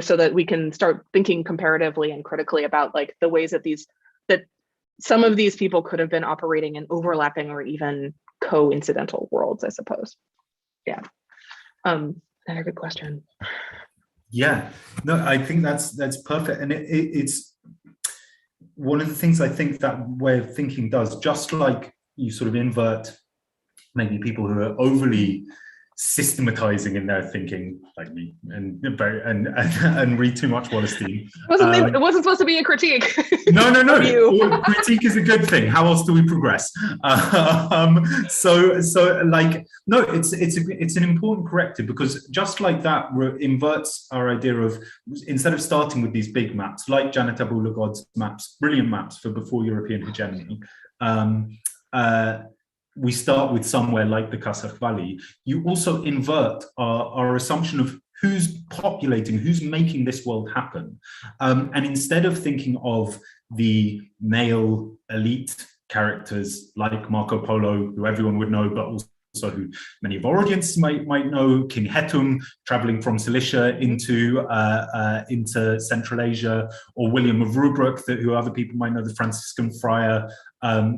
so that we can start thinking comparatively and critically about like the ways that some of these people could have been operating in overlapping or even coincidental worlds, I suppose. Yeah. Another good question. Yeah, no, I think that's perfect. And it's one of the things I think that way of thinking does, just like you sort of invert maybe people who are overly systematizing in their thinking, like me, and read too much Wallerstein. It wasn't supposed to be a critique. No. Critique is a good thing. How else do we progress? So like, no, it's an important corrective, because just like that inverts our idea of, instead of starting with these big maps, like Janet Abu-Lughod's maps, brilliant maps for before European hegemony, we start with somewhere like the Kassach Valley. You also invert our assumption of who's populating, who's making this world happen. And instead of thinking of the male elite characters like Marco Polo, who everyone would know, but also also who many of our audience might know, King Hetum traveling from Cilicia into Central Asia, or William of Rubruck, who other people might know, the Franciscan friar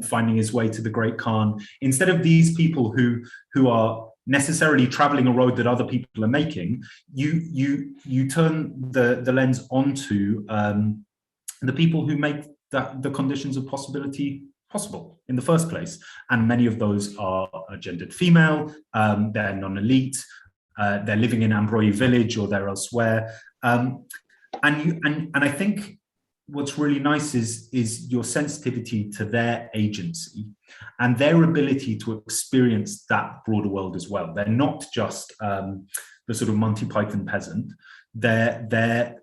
finding his way to the Great Khan. Instead of these people who are necessarily traveling a road that other people are making, you turn the lens onto the people who make the conditions of possibility possible in the first place. And many of those are gendered female, they're non-elite, they're living in Ambroy village or they're elsewhere. And I think what's really nice is your sensitivity to their agency and their ability to experience that broader world as well. They're not just the sort of Monty Python peasant. They're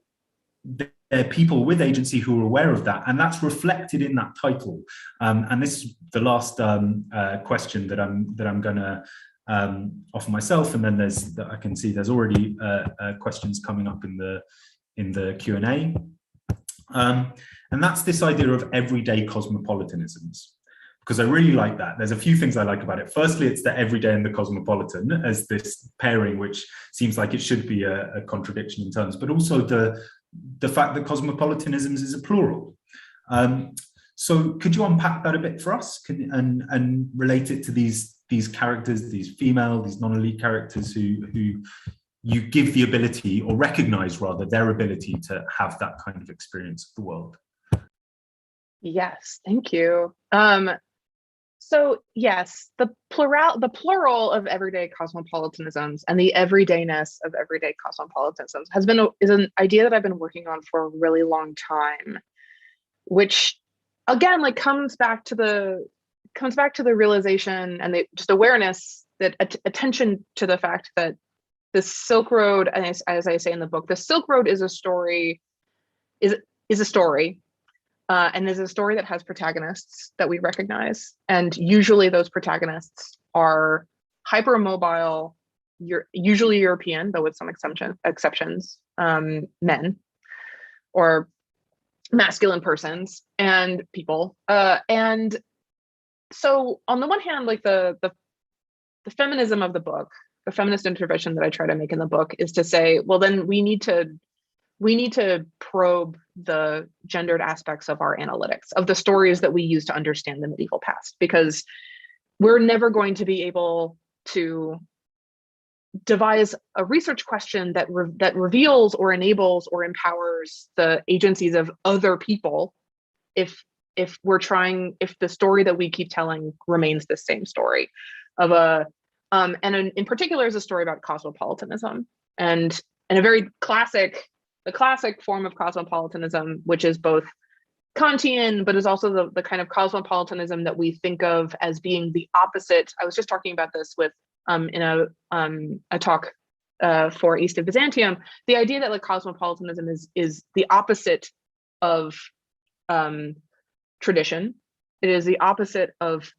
people with agency who are aware of that, and that's reflected in that title. And this is the last question that I'm going to offer myself, and then I can see there's already questions coming up in the Q&A. And that's this idea of everyday cosmopolitanisms, because I really like that. There's a few things I like about it. Firstly, it's the everyday and the cosmopolitan as this pairing, which seems like it should be a contradiction in terms, but also the fact that cosmopolitanisms is a plural. So could you unpack that a bit for us and relate it to these characters, these female, these non-elite characters who you give the ability, or recognize rather, their ability to have that kind of experience of the world? Yes, thank you. So yes, the plural of everyday cosmopolitanisms and the everydayness of everyday cosmopolitanisms is an idea that I've been working on for a really long time, which again comes back to the realization and the just awareness that attention to the fact that the Silk Road, and as I say in the book, the Silk Road is a story, and is a story that has protagonists that we recognize. And usually those protagonists are hypermobile, usually European, though with some exceptions, men or masculine persons and people. And so on the one hand, the feminism of the book, the feminist intervention that I try to make in the book is to say, well, then we need to probe the gendered aspects of our analytics, of the stories that we use to understand the medieval past, because we're never going to be able to devise a research question that reveals or enables or empowers the agencies of other people if the story that we keep telling remains the same story of a and in particular is a story about cosmopolitanism, and a very classic form of cosmopolitanism, which is both Kantian, but is also the kind of cosmopolitanism that we think of as being the opposite. I was just talking about this with in a talk for East of Byzantium, the idea that cosmopolitanism is the opposite of tradition. It is the opposite of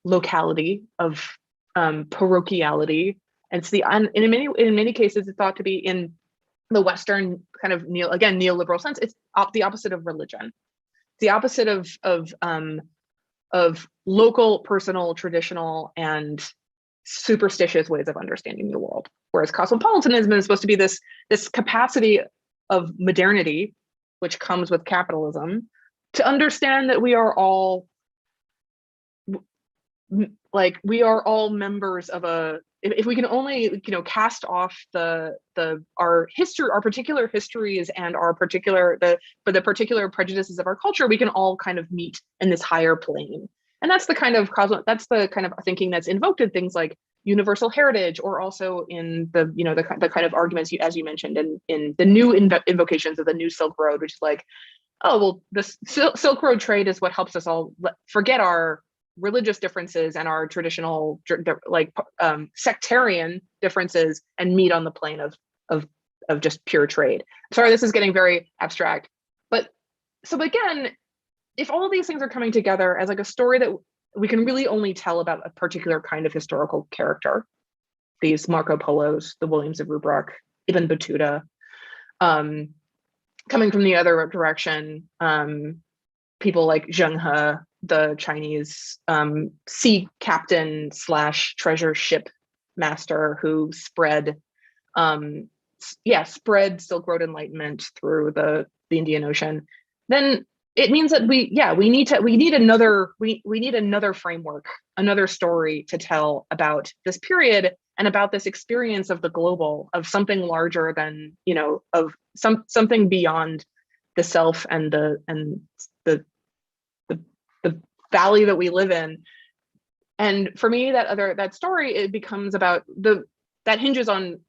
locality, of parochiality. And in many cases, it's thought to be, in the Western kind of neoliberal sense, it's the opposite of religion. It's the opposite of local, personal, traditional, and superstitious ways of understanding the world. Whereas cosmopolitanism is supposed to be this capacity of modernity, which comes with capitalism, to understand that we are all members of a, if we can only cast off our particular histories and the particular prejudices of our culture, we can all kind of meet in this higher plane. And that's the kind of thinking that's invoked in things like universal heritage, or also in the kind of arguments as you mentioned in the new invocations of the new Silk Road, which is oh well, the Silk Road trade is what helps us all forget our religious differences and our traditional sectarian differences and meet on the plane of just pure trade. Sorry, this is getting very abstract, but so again, if all of these things are coming together as a story that we can really only tell about a particular kind of historical character, these Marco Polos, the Williams of Rubruck, Ibn Battuta, coming from the other direction, people like Zheng He, the Chinese sea captain / treasure ship master who spread Silk Road enlightenment through the Indian Ocean, then it means that we need another framework, another story to tell about this period and about this experience of the global, of something larger than, of something beyond the self and the valley that we live in. And for me, that story, it becomes about that hinges on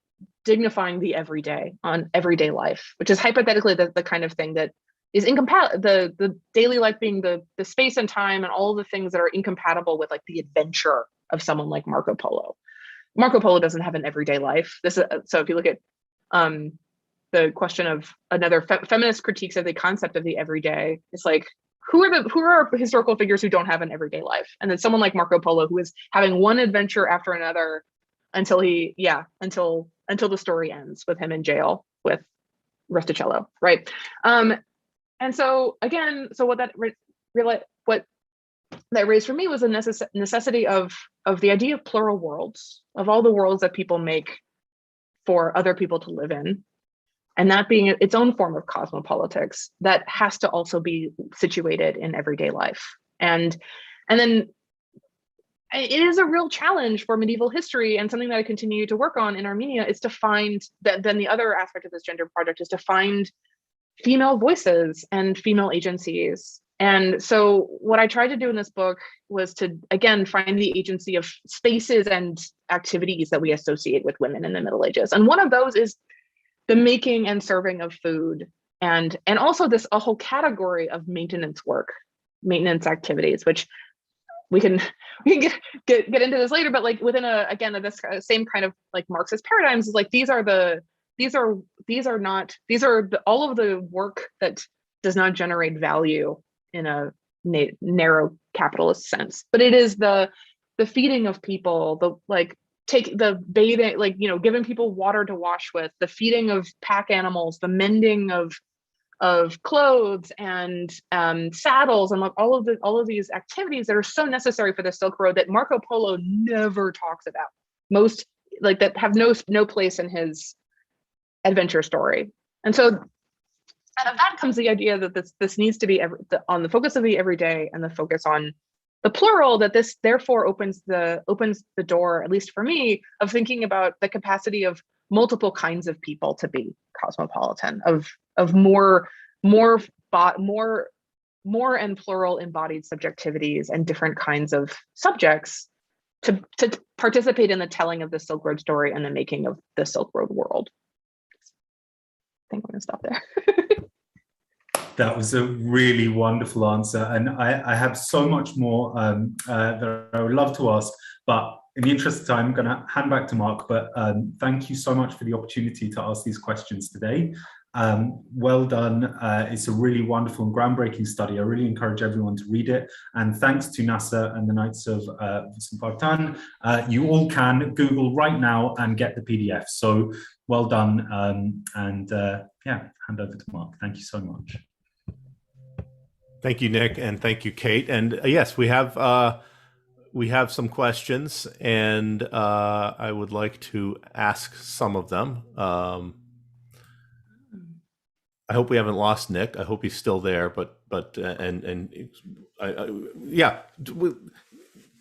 dignifying the everyday, on everyday life, which is hypothetically the kind of thing that is incompatible, the daily life being the space and time and all the things that are incompatible with like the adventure of someone like Marco Polo. Marco Polo doesn't have an everyday life. So if you look at the question of another feminist critiques of the concept of the everyday, it's like, who are historical figures who don't have an everyday life? And then someone like Marco Polo, who is having one adventure after another until the story ends with him in jail with Rustichello, right? And so again, what that raised for me was a necessity of the idea of plural worlds, of all the worlds that people make for other people to live in, and that being its own form of cosmopolitics that has to also be situated in everyday life. And then it is a real challenge for medieval history, and something that I continue to work on in Armenia is to find that. Then the other aspect of this gender project is to find female voices and female agencies. And so what I tried to do in this book was to, again, find the agency of spaces and activities that we associate with women in the Middle Ages. And one of those is the making and serving of food, and also a whole category of maintenance work, maintenance activities, which we can get into this later, but like within this same kind of like Marxist paradigms, is like these are all of the work that does not generate value in a narrow capitalist sense, but it is the feeding of people, the bathing, giving people water to wash with, the feeding of pack animals, the mending of clothes and saddles, and like all of these activities that are so necessary for the Silk Road that Marco Polo never talks about. Most that have no place in his adventure story. And so out of that comes the idea that this needs to be on the focus of the everyday and the focus on the plural, that this therefore opens the door, at least for me, of thinking about the capacity of multiple kinds of people to be cosmopolitan, of more and plural embodied subjectivities and different kinds of subjects to participate in the telling of the Silk Road story and the making of the Silk Road world. I think I'm going to stop there. That was a really wonderful answer. And I have so much more that I would love to ask, but in the interest of time, I'm going to hand back to Mark, but thank you so much for the opportunity to ask these questions today. Well done. It's a really wonderful and groundbreaking study. I really encourage everyone to read it. And thanks to NASA and the Knights of Spartan. You all can Google right now and get the PDF. So well done. Hand over to Mark. Thank you so much. Thank you, Nick, and thank you, Kate. And yes, we have some questions, and I would like to ask some of them. I hope we haven't lost Nick. I hope he's still there, but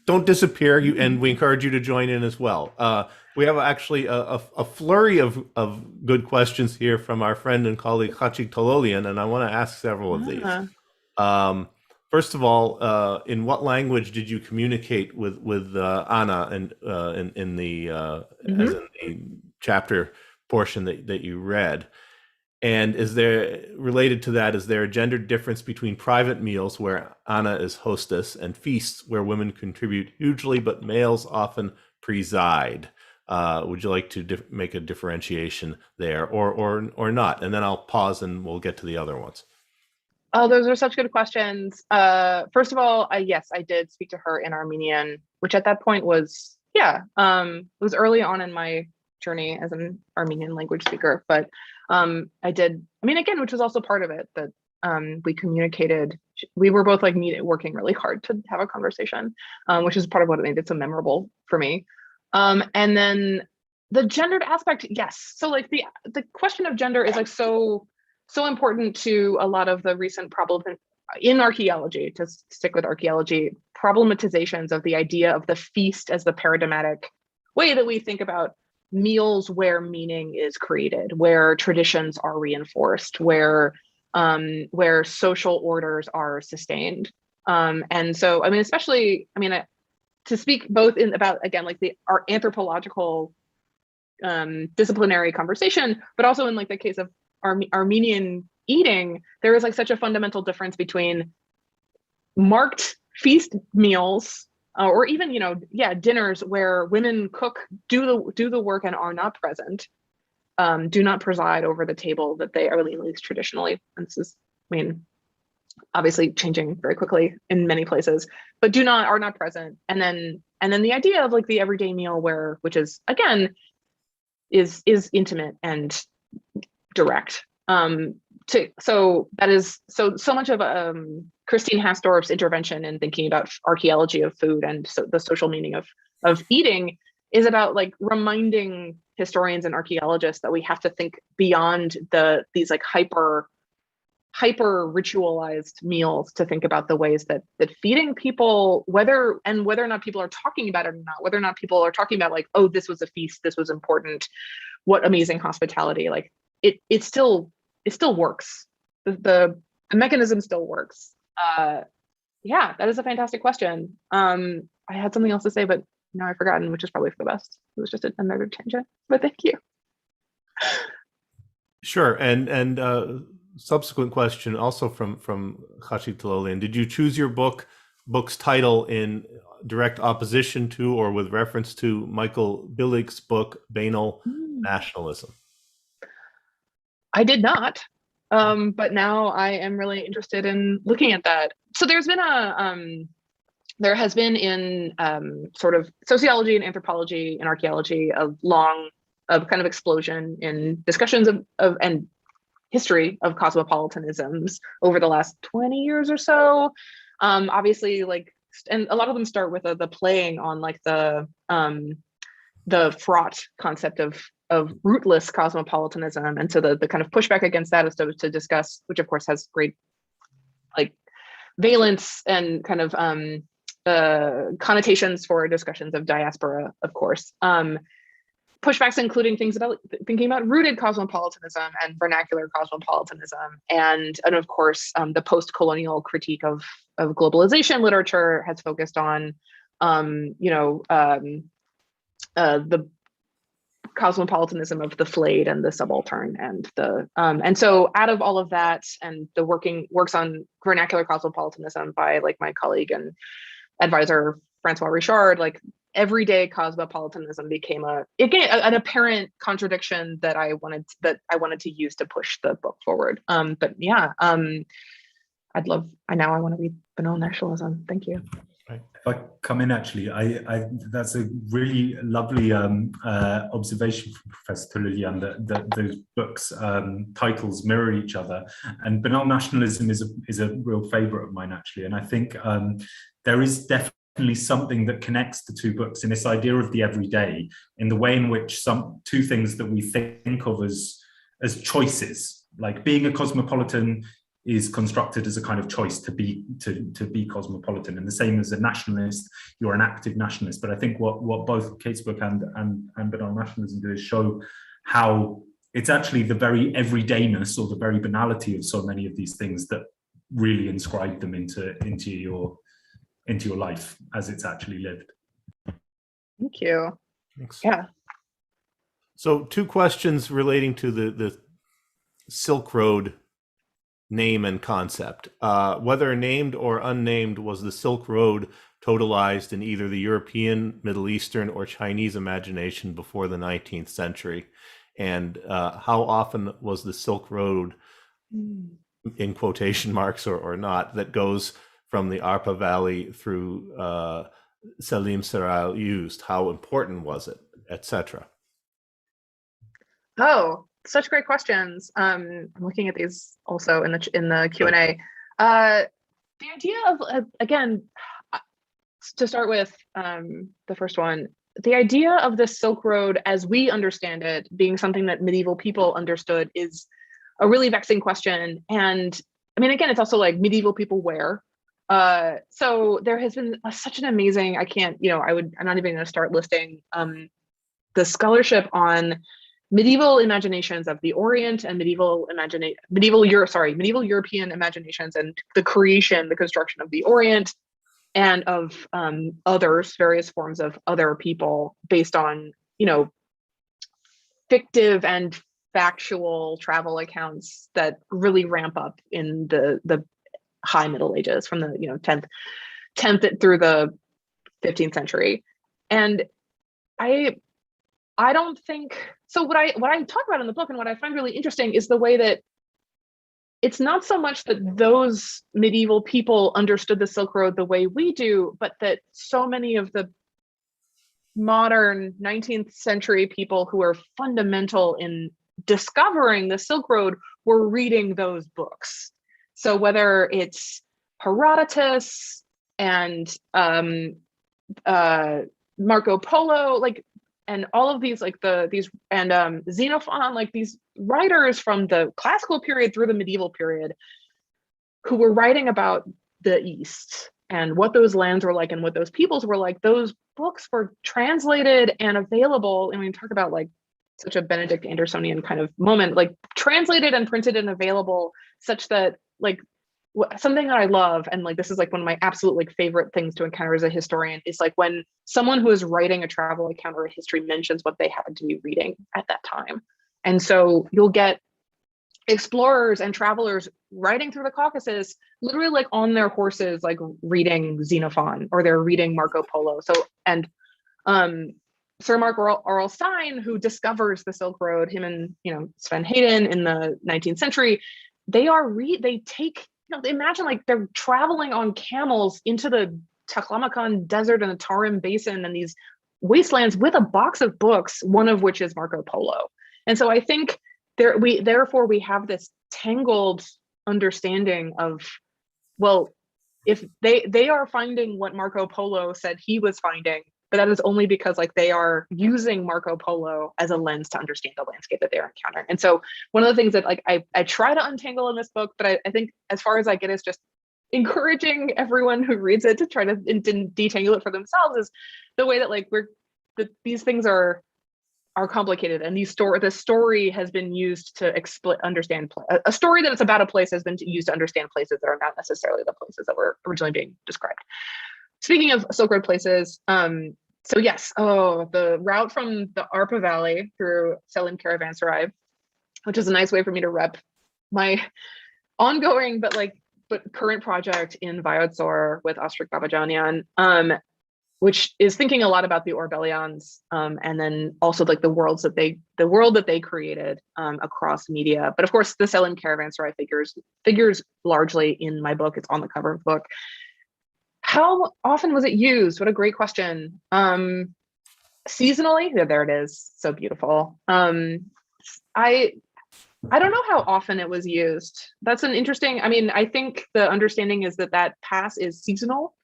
don't disappear. And we encourage you to join in as well. We have actually a flurry of good questions here from our friend and colleague Kassach Valley, and I want to ask several of these. First of all, in what language did you communicate with Anna in the as in the chapter portion that you read? And is there, related to that, is there a gender difference between private meals where Anna is hostess and feasts where women contribute hugely but males often preside? Would you like to make a differentiation there, or not? And then I'll pause and we'll get to the other ones. Oh, those are such good questions. First of all, yes, I did speak to her in Armenian, which at that point was, it was early on in my journey as an Armenian language speaker, but I did, again, which was also part of it, that we communicated we were both like working really hard to have a conversation, which is part of what made it so memorable for me. And then the gendered aspect, yes. So like the question of gender is like so important to a lot of the recent problem in archaeology, to stick with archaeology, problematizations of the idea of the feast as the paradigmatic way that we think about meals, where meaning is created, where traditions are reinforced, where social orders are sustained. And so, I mean, especially, I mean, to speak both in about, again, like our anthropological disciplinary conversation, but also in like the case of Armenian eating, there is like such a fundamental difference between marked feast meals or even, dinners where women cook, do the work and are not present, do not preside over the table that they are, at least traditionally. And this is, I mean, obviously changing very quickly in many places, but are not present. And then the idea of like the everyday meal which is again, is intimate and direct. So that is so much of Christine Hasdorf's intervention in thinking about archaeology of food and so the social meaning of eating is about like reminding historians and archaeologists that we have to think beyond these like hyper ritualized meals to think about the ways that feeding people, whether or not people are talking about it or not, whether or not people are talking about like, oh, this was a feast, this was important, what amazing hospitality, like it still works. The mechanism still works. Yeah, that is a fantastic question. I had something else to say, but now I've forgotten, which is probably for the best. It was just another tangent, but thank you. Sure, and subsequent question also from Khashid Talolian. Did you choose your book's title in direct opposition to or with reference to Michael Billig's book, Banal Nationalism? I did not, but now I am really interested in looking at that. So there has been in sort of sociology and anthropology and archaeology a kind of explosion in discussions of and history of cosmopolitanisms over the last 20 years or so. Obviously, like, and a lot of them start with the playing on like the fraught concept of rootless cosmopolitanism, and so the kind of pushback against that is to discuss, which of course has great like valence and kind of connotations for discussions of diaspora, of course. Pushbacks including things about thinking about rooted cosmopolitanism and vernacular cosmopolitanism, and of course the post-colonial critique of globalization literature has focused on the cosmopolitanism of the flayed and the subaltern, and so out of all of that, and the works on vernacular cosmopolitanism by like my colleague and advisor Francois Richard, like everyday cosmopolitanism became an apparent contradiction that I wanted to use to push the book forward. But yeah, I want to read Banal Nationalism. Thank you. If I come in, actually, I that's a really lovely observation from Professor Tulilian that those books' titles mirror each other, and Banal Nationalism is a real favorite of mine, actually, and I think there is definitely something that connects the two books in this idea of the everyday, in the way in which two things that we think of as choices, like being a cosmopolitan is constructed as a kind of choice to be cosmopolitan, and the same as a nationalist, you're an active nationalist. But I think what both Kate's book and Banal Nationalism do is show how it's actually the very everydayness or the very banality of so many of these things that really inscribe them into your life as it's actually lived. Thank you. Thanks. Yeah. So 2 questions relating to the Silk Road name and concept. Whether named or unnamed, was the Silk Road totalized in either the European, Middle Eastern, or Chinese imagination before the 19th century? And how often was the Silk Road, in quotation marks or not, that goes from the Arpa Valley through Salim Saral used? How important was it, etc.? Oh, such great questions. I'm looking at these also in the Q&A. The idea of, again, to start with, the first one, the idea of the Silk Road as we understand it being something that medieval people understood is a really vexing question. And I mean, again, it's also like medieval people where. So there has been such an amazing, I'm not even going to start listing the scholarship on medieval imaginations of the Orient and medieval European imaginations and the construction of the Orient and of various forms of other people based on, fictive and factual travel accounts that really ramp up in the high Middle Ages from the 10th through the 15th century. And I don't think so. What I talk about in the book and what I find really interesting is the way that it's not so much that those medieval people understood the Silk Road the way we do, but that so many of the modern 19th century people who are fundamental in discovering the Silk Road were reading those books. So whether it's Herodotus and Marco Polo, and all of these Xenophon, these writers from the classical period through the medieval period who were writing about the East and what those lands were like and what those peoples were like, those books were translated and available. And we talk about such a Benedict Andersonian kind of moment, translated and printed and available such that something that I love, and this is one of my absolute favorite things to encounter as a historian, is when someone who is writing a travel account or a history mentions what they happen to be reading at that time. And so you'll get explorers and travelers riding through the Caucasus, literally on their horses, reading Xenophon, or they're reading Marco Polo. So, and Sir Mark Aurel Stein, who discovers the Silk Road, him and Sven Hedin in the 19th century, imagine they're traveling on camels into the Taklamakan Desert and the Tarim Basin and these wastelands with a box of books, one of which is Marco Polo. And so I think therefore we have this tangled understanding of, well, if they are finding what Marco Polo said he was finding, but that is only because they are using Marco Polo as a lens to understand the landscape that they're encountering. And so one of the things that I try to untangle in this book, but I think as far as I get is just encouraging everyone who reads it to try to detangle it for themselves, is the way that these things are complicated, and the story has been used to understand a story that it's about a place has been used to understand places that are not necessarily the places that were originally being described. Speaking of Silk Road places, so yes, the route from the Arpa Valley through Selim Caravanserai, which is a nice way for me to rep my ongoing but current project in Vayotzor with Astrid Babajanian, which is thinking a lot about the Orbelians, and then also the world that they created across media. But of course, the Selim Caravanserai figures largely in my book. It's on the cover of the book. How often was it used? What a great question. Seasonally, there it is, so beautiful. I don't know how often it was used. That's an interesting, I think the understanding is that pass is seasonal,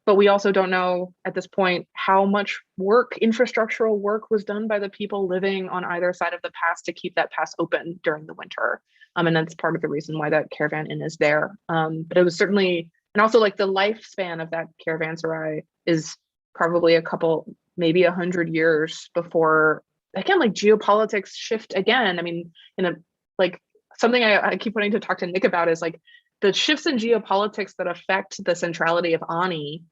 but we also don't know at this point how much infrastructural work was done by the people living on either side of the pass to keep that pass open during the winter. And that's part of the reason why that caravan inn is there. But it was certainly, and also the lifespan of that caravanserai is probably maybe 100 years before, again, geopolitics shift again. Something I keep wanting to talk to Nick about is the shifts in geopolitics that affect the centrality of Ani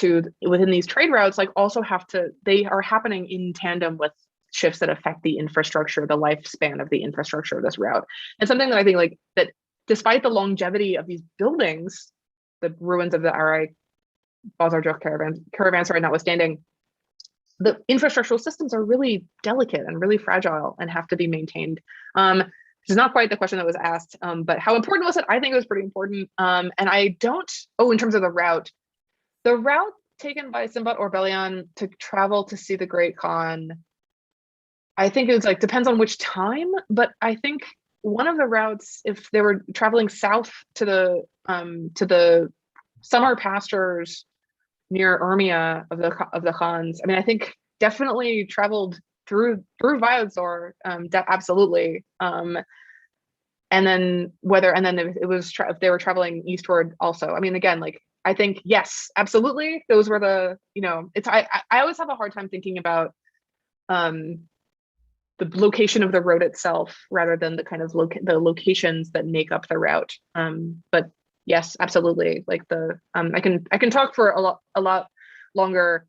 within these trade routes, they are happening in tandem with shifts that affect the infrastructure, the lifespan of the infrastructure of this route. And something that I think that despite the longevity of these buildings, the ruins of the Arai Bazarjuk caravanserai notwithstanding, the infrastructural systems are really delicate and really fragile and have to be maintained. Which is not quite the question that was asked, but how important was it? I think it was pretty important. And in terms of the route taken by Simbat Orbelian to travel to see the Great Khan, I think it was depends on which time, but I think one of the routes, if they were traveling south to the some are pastors near Armenia of the Khans. I mean, I think definitely traveled through Viadzor, absolutely. And then if it was if they were traveling eastward also. I mean, again, like I think yes, absolutely. Those were the, you know, it's I always have a hard time thinking about the location of the road itself rather than the kind of the locations that make up the route. But yes, absolutely. Like the I can talk for a lot longer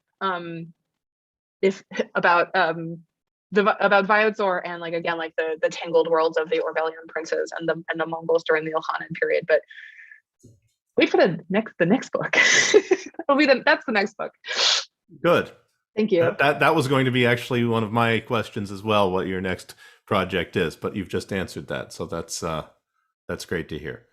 if about Viadzor and like again like the tangled worlds of the Orbelian princes and the Mongols during the Ilkhanid period. But wait for the next book. That's the next book. Good. Thank you. That was going to be actually one of my questions as well, what your next project is, but you've just answered that. So that's great to hear.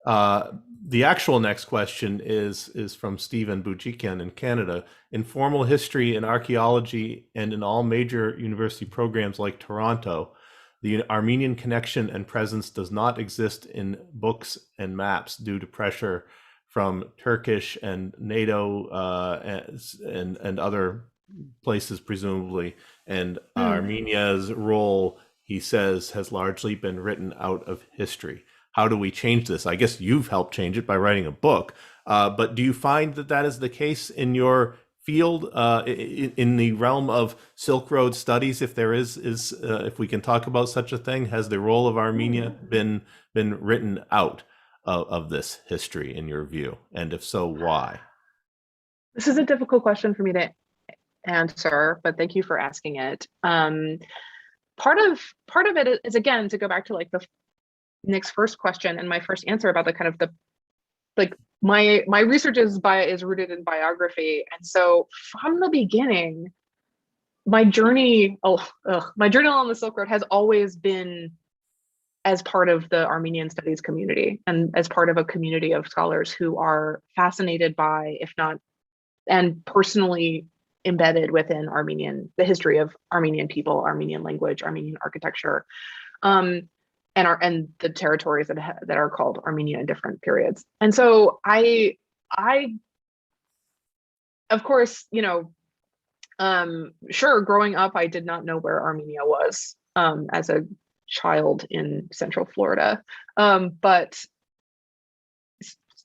The actual next question is from Stephen Bujikian in Canada. In formal history and archaeology and in all major university programs like Toronto, the Armenian connection and presence does not exist in books and maps due to pressure from Turkish and NATO and other places, presumably. And Armenia's role, he says, has largely been written out of history. How do we change this? I guess you've helped change it by writing a book. But do you find that is the case in your field, in the realm of Silk Road studies? If there is if we can talk about such a thing, has the role of Armenia been written out of this history in your view? And if so, why? This is a difficult question for me to answer, but thank you for asking it. Part of it is, again, to go back to like Nick's first question and my first answer about the kind of my research is rooted in biography. And so from the beginning, my journey along the Silk Road has always been as part of the Armenian studies community and as part of a community of scholars who are fascinated by, if not, and personally embedded within the history of Armenian people, Armenian language, Armenian architecture, and the territories that are called Armenia in different periods. And so I of course, you know, sure, growing up, I did not know where Armenia was as a child in Central Florida. But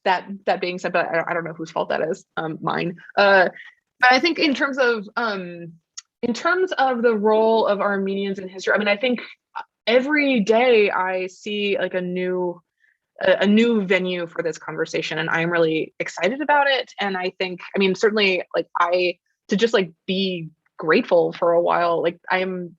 that being said, but I don't know whose fault that is, mine. But I think in terms of the role of Armenians in history, I mean, I think every day I see like a new venue for this conversation, and I'm really excited about it. And I think, I mean, certainly like to just like be grateful for a while, like I'm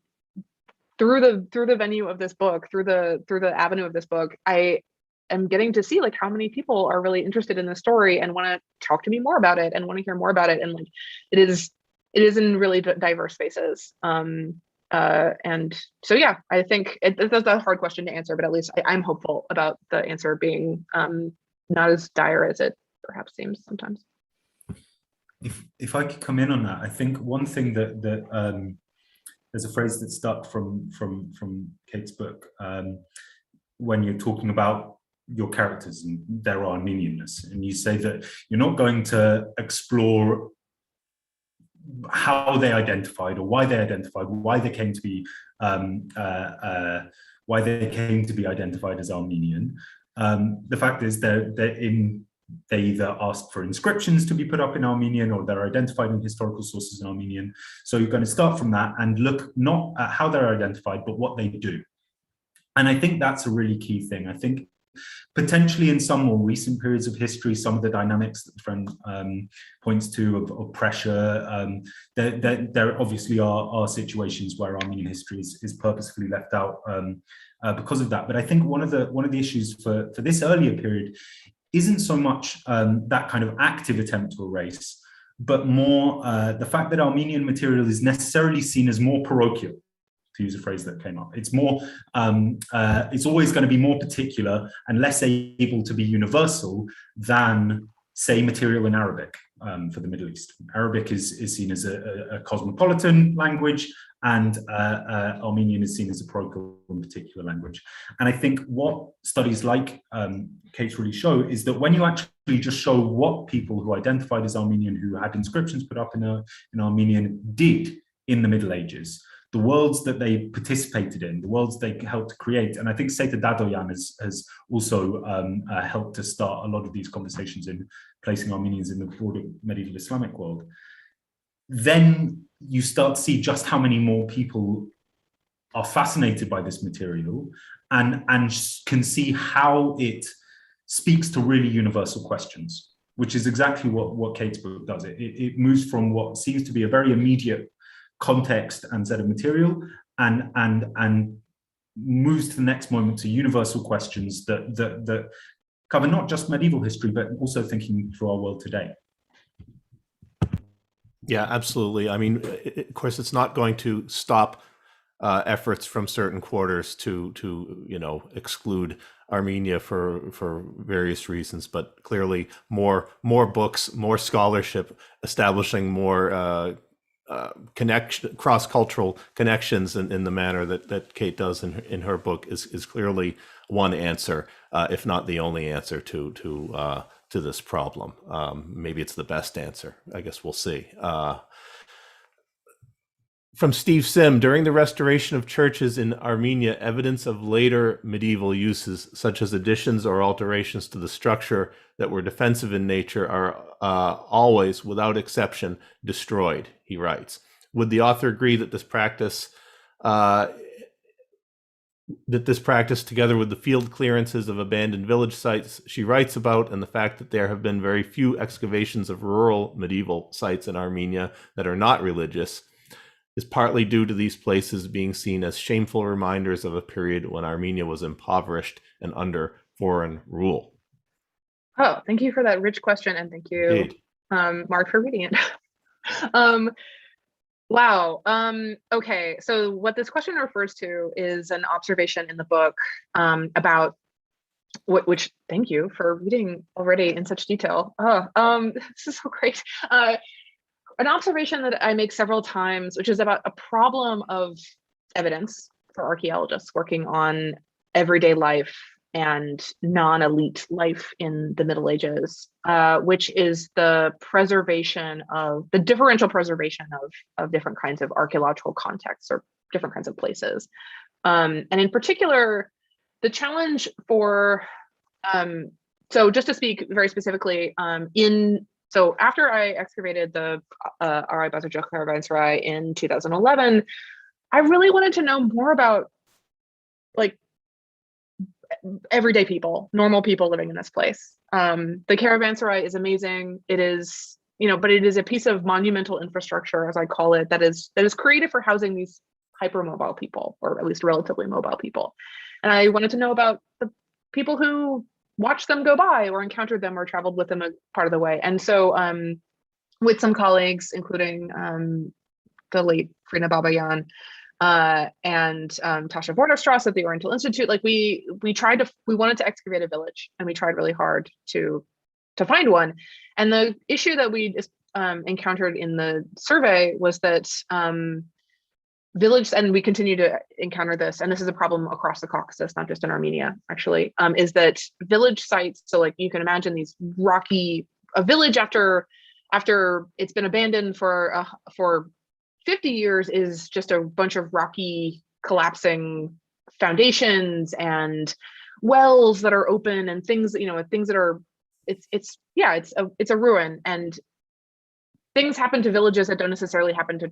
through the venue of this book, through the avenue of this book, I am getting to see like how many people are really interested in this story and want to talk to me more about it and want to hear more about it. And like it is in really diverse spaces. And so, yeah, I think that's a hard question to answer, but at least I'm hopeful about the answer being not as dire as it perhaps seems sometimes. If I could come in on that, I think one thing that there's a phrase that stuck from Kate's book when you're talking about your characters and their Armenianness, and you say that you're not going to explore how they identified or why they identified, why they came to be identified as Armenian. The fact is they either ask for inscriptions to be put up in Armenian or they're identified in historical sources in Armenian. So you're going to start from that and look not at how they're identified, but what they do. And I think that's a really key thing. I think potentially in some more recent periods of history, some of the dynamics that the friend points to of pressure, there obviously are situations where Armenian history is purposefully left out because of that. But I think one of the issues for this earlier period isn't so much that kind of active attempt to erase, but more the fact that Armenian material is necessarily seen as more parochial, to use a phrase that came up. It's more, it's always going to be more particular and less able to be universal than, say, material in Arabic for the Middle East. Arabic is seen as a cosmopolitan language, and Armenian is seen as a parochial and particular language. And I think what studies like Kate's really show is that when you actually just show what people who identified as Armenian, who had inscriptions put up in Armenian, did in the Middle Ages, the worlds that they participated in, the worlds they helped to create. And I think Seta Dadoyan has also helped to start a lot of these conversations in placing Armenians in the broader medieval Islamic world. Then you start to see just how many more people are fascinated by this material and can see how it speaks to really universal questions, which is exactly what Kate's book does. It moves from what seems to be a very immediate context and set of material and moves to the next moment to universal questions that cover not just medieval history, but also thinking through our world today. Yeah, absolutely. I mean, of course, it's not going to stop efforts from certain quarters to exclude Armenia for various reasons, but clearly more books, more scholarship, establishing more cross-cultural connections in the manner that Kate does in her book is clearly one answer, if not the only answer to this problem. Maybe it's the best answer. I guess we'll see. From Steve Sim, during the restoration of churches in Armenia, evidence of later medieval uses, such as additions or alterations to the structure that were defensive in nature, are always, without exception, destroyed, he writes. Would the author agree that this practice, together with the field clearances of abandoned village sites she writes about, and the fact that there have been very few excavations of rural medieval sites in Armenia that are not religious, is partly due to these places being seen as shameful reminders of a period when Armenia was impoverished and under foreign rule? Oh, thank you for that rich question, and thank you, Mark, for reading it. Wow. Okay, so what this question refers to is an observation in the book about which thank you for reading already in such detail. This is so great. An observation that I make several times, which is about a problem of evidence for archaeologists working on everyday life and non-elite life in the Middle Ages, which is the differential preservation of different kinds of archaeological contexts or different kinds of places. And in particular, the challenge for, so just to speak very specifically, so after I excavated the Arai Bazarjuk Caravanserai in 2011, I really wanted to know more about like everyday people, normal people living in this place. The caravanserai is amazing. It is, but it is a piece of monumental infrastructure, as I call it, that is created for housing these hypermobile people, or at least relatively mobile people. And I wanted to know about the people who watched them go by or encountered them or traveled with them a part of the way. And so with some colleagues, including the late Frina Babayan and Tasha Vorderstrass at the Oriental Institute, like we wanted to excavate a village, and we tried really hard to find one. And the issue that we encountered in the survey was that village, and we continue to encounter this, and this is a problem across the Caucasus, not just in Armenia, actually, is that village sites, so like you can imagine these a village after it's been abandoned for 50 years is just a bunch of rocky collapsing foundations and wells that are open and things that are, it's a ruin. And things happen to villages that don't necessarily happen to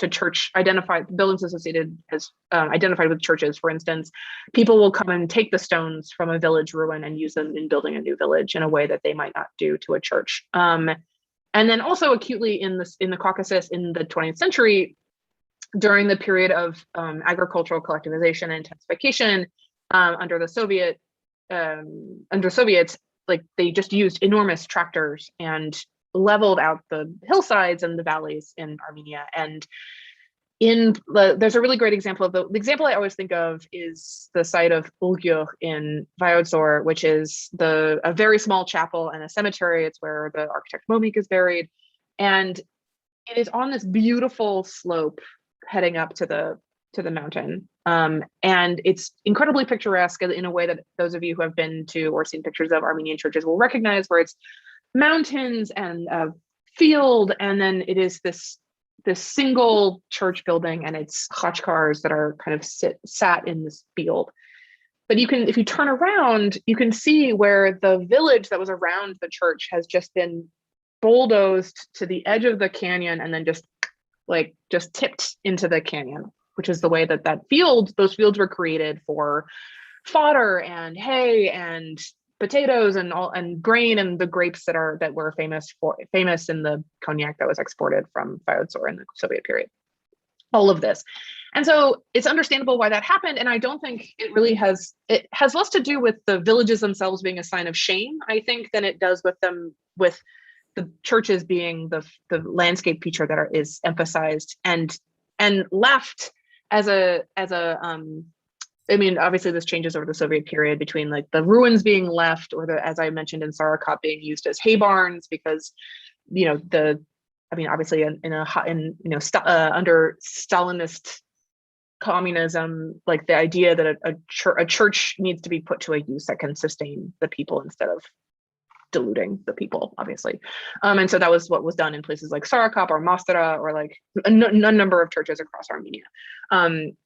church identified buildings associated as identified with churches. For instance, people will come and take the stones from a village ruin and use them in building a new village in a way that they might not do to a church. And then also acutely in the Caucasus in the 20th century, during the period of agricultural collectivization and intensification under the Soviets, like they just used enormous tractors and leveled out the hillsides and the valleys in Armenia. And there's a really great example of the example I always think of is the site of Ulgyur in Vyodzor, which is a very small chapel and a cemetery. It's where the architect Momik is buried. And it is on this beautiful slope, heading up to the mountain. And it's incredibly picturesque in a way that those of you who have been to or seen pictures of Armenian churches will recognize, where it's mountains and a field, and then it is this single church building, and it's khachkars that are kind of sat in this field. But if you turn around, you can see where the village that was around the church has just been bulldozed to the edge of the canyon, and then just tipped into the canyon, which is the way that those fields were created for fodder and hay and potatoes and grain and the grapes that were famous in the cognac that was exported from Vyatsor in the Soviet period. All of this. And so it's understandable why that happened. And I don't think it has less to do with the villages themselves being a sign of shame, I think, than it does with the churches being the landscape feature that is emphasized and left as a I mean, obviously this changes over the Soviet period between like the ruins being left, or as I mentioned in Sarakot, being used as hay barns, because obviously under Stalinist communism, like the idea that a church needs to be put to a use that can sustain the people instead of diluting the people, obviously. And so that was what was done in places like Sarakop or Mostara, or like a number of churches across Armenia. And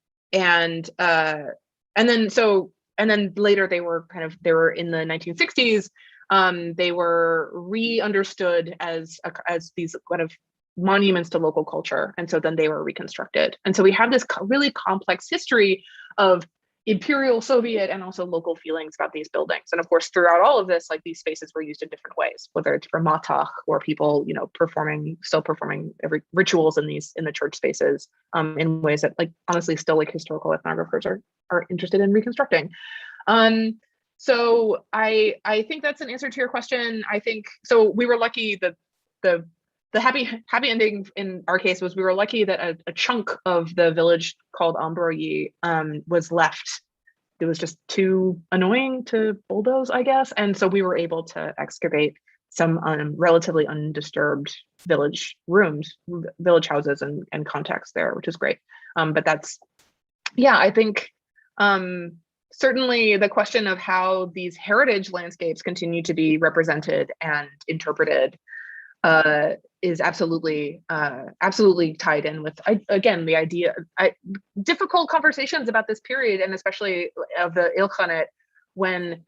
then later they were in the 1960s, they were re-understood as these kind of monuments to local culture. And so then they were reconstructed. And so we have this really complex history of imperial Soviet and also local feelings about these buildings. And of course, throughout all of this, like these spaces were used in different ways, whether it's for matach or people, still performing every rituals in the church spaces, in ways that, like, honestly, still like historical ethnographers are interested in reconstructing. So I think that's an answer to your question. I think so. We were lucky that the happy ending in our case was we were lucky that a chunk of the village called Ambroyi was left. It was just too annoying to bulldoze, I guess. And so we were able to excavate some relatively undisturbed village rooms, village houses and context there, which is great. But I think certainly the question of how these heritage landscapes continue to be represented and interpreted is absolutely tied in with, again, the idea, difficult conversations about this period, and especially of the Ilkhanate, when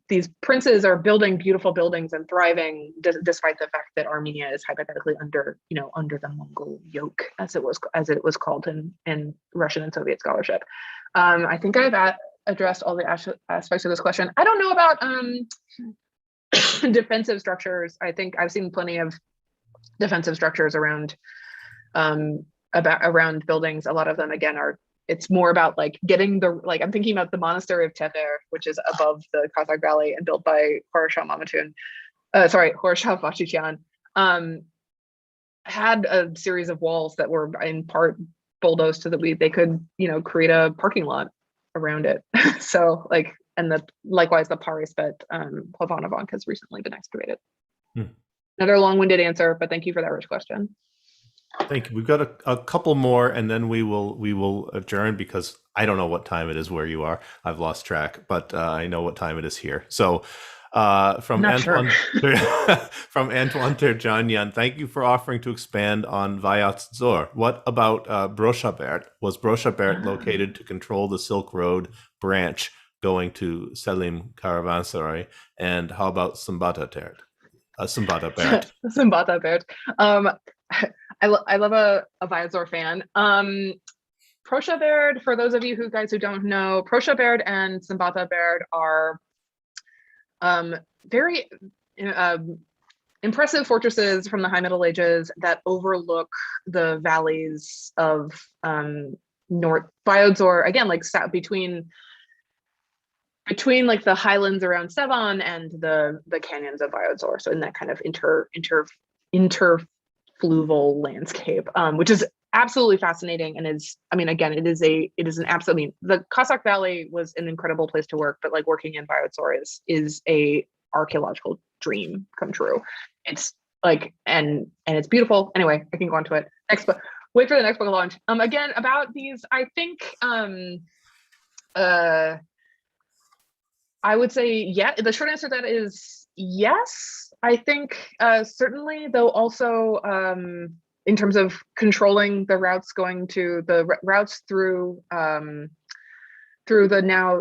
these princes are building beautiful buildings and thriving, despite the fact that Armenia is hypothetically under the Mongol yoke, as it was called in Russian and Soviet scholarship. I think I've addressed all the aspects of this question. I don't know about defensive structures. I think I've seen plenty of defensive structures around buildings. A lot of them, again, it's more about like getting I'm thinking about the monastery of Tefer, which is above the Kassach Valley and built by Horashah Vachichan, had a series of walls that were in part bulldozed so that they could create a parking lot around it. So likewise the Parispet Hlavanovank has recently been excavated. Another long-winded answer, but thank you for that rich question. Thank you. We've got a couple more, and then we will adjourn, because I don't know what time it is where you are. I've lost track, but I know what time it is here. So from Antoine from Antoine Terjanyan, thank you for offering to expand on Vyatsor. What about Broshabert? Was Broshabert located to control the Silk Road branch going to Selim Caravanserai? And how about Sambata Bert? Sambata Bert. I love a Vyatsor fan. Broshabert, for those of you who don't know, Broshabert and Sambata Bert are very impressive fortresses from the High Middle Ages that overlook the valleys of North Vyatsor, again, like between like the highlands around Sevan and the canyons of Vyatsor. So in that kind of interfluval landscape, which is absolutely fascinating, and the Kassach Valley was an incredible place to work, but like working in Vyatsor is a archaeological dream come true. It's like, and it's beautiful. Anyway, I can go on to it. Next book. Wait for the next book launch. Again, about these, I think, I would say, yeah, the short answer to that is yes. I think certainly, though also in terms of controlling the routes going to the routes through the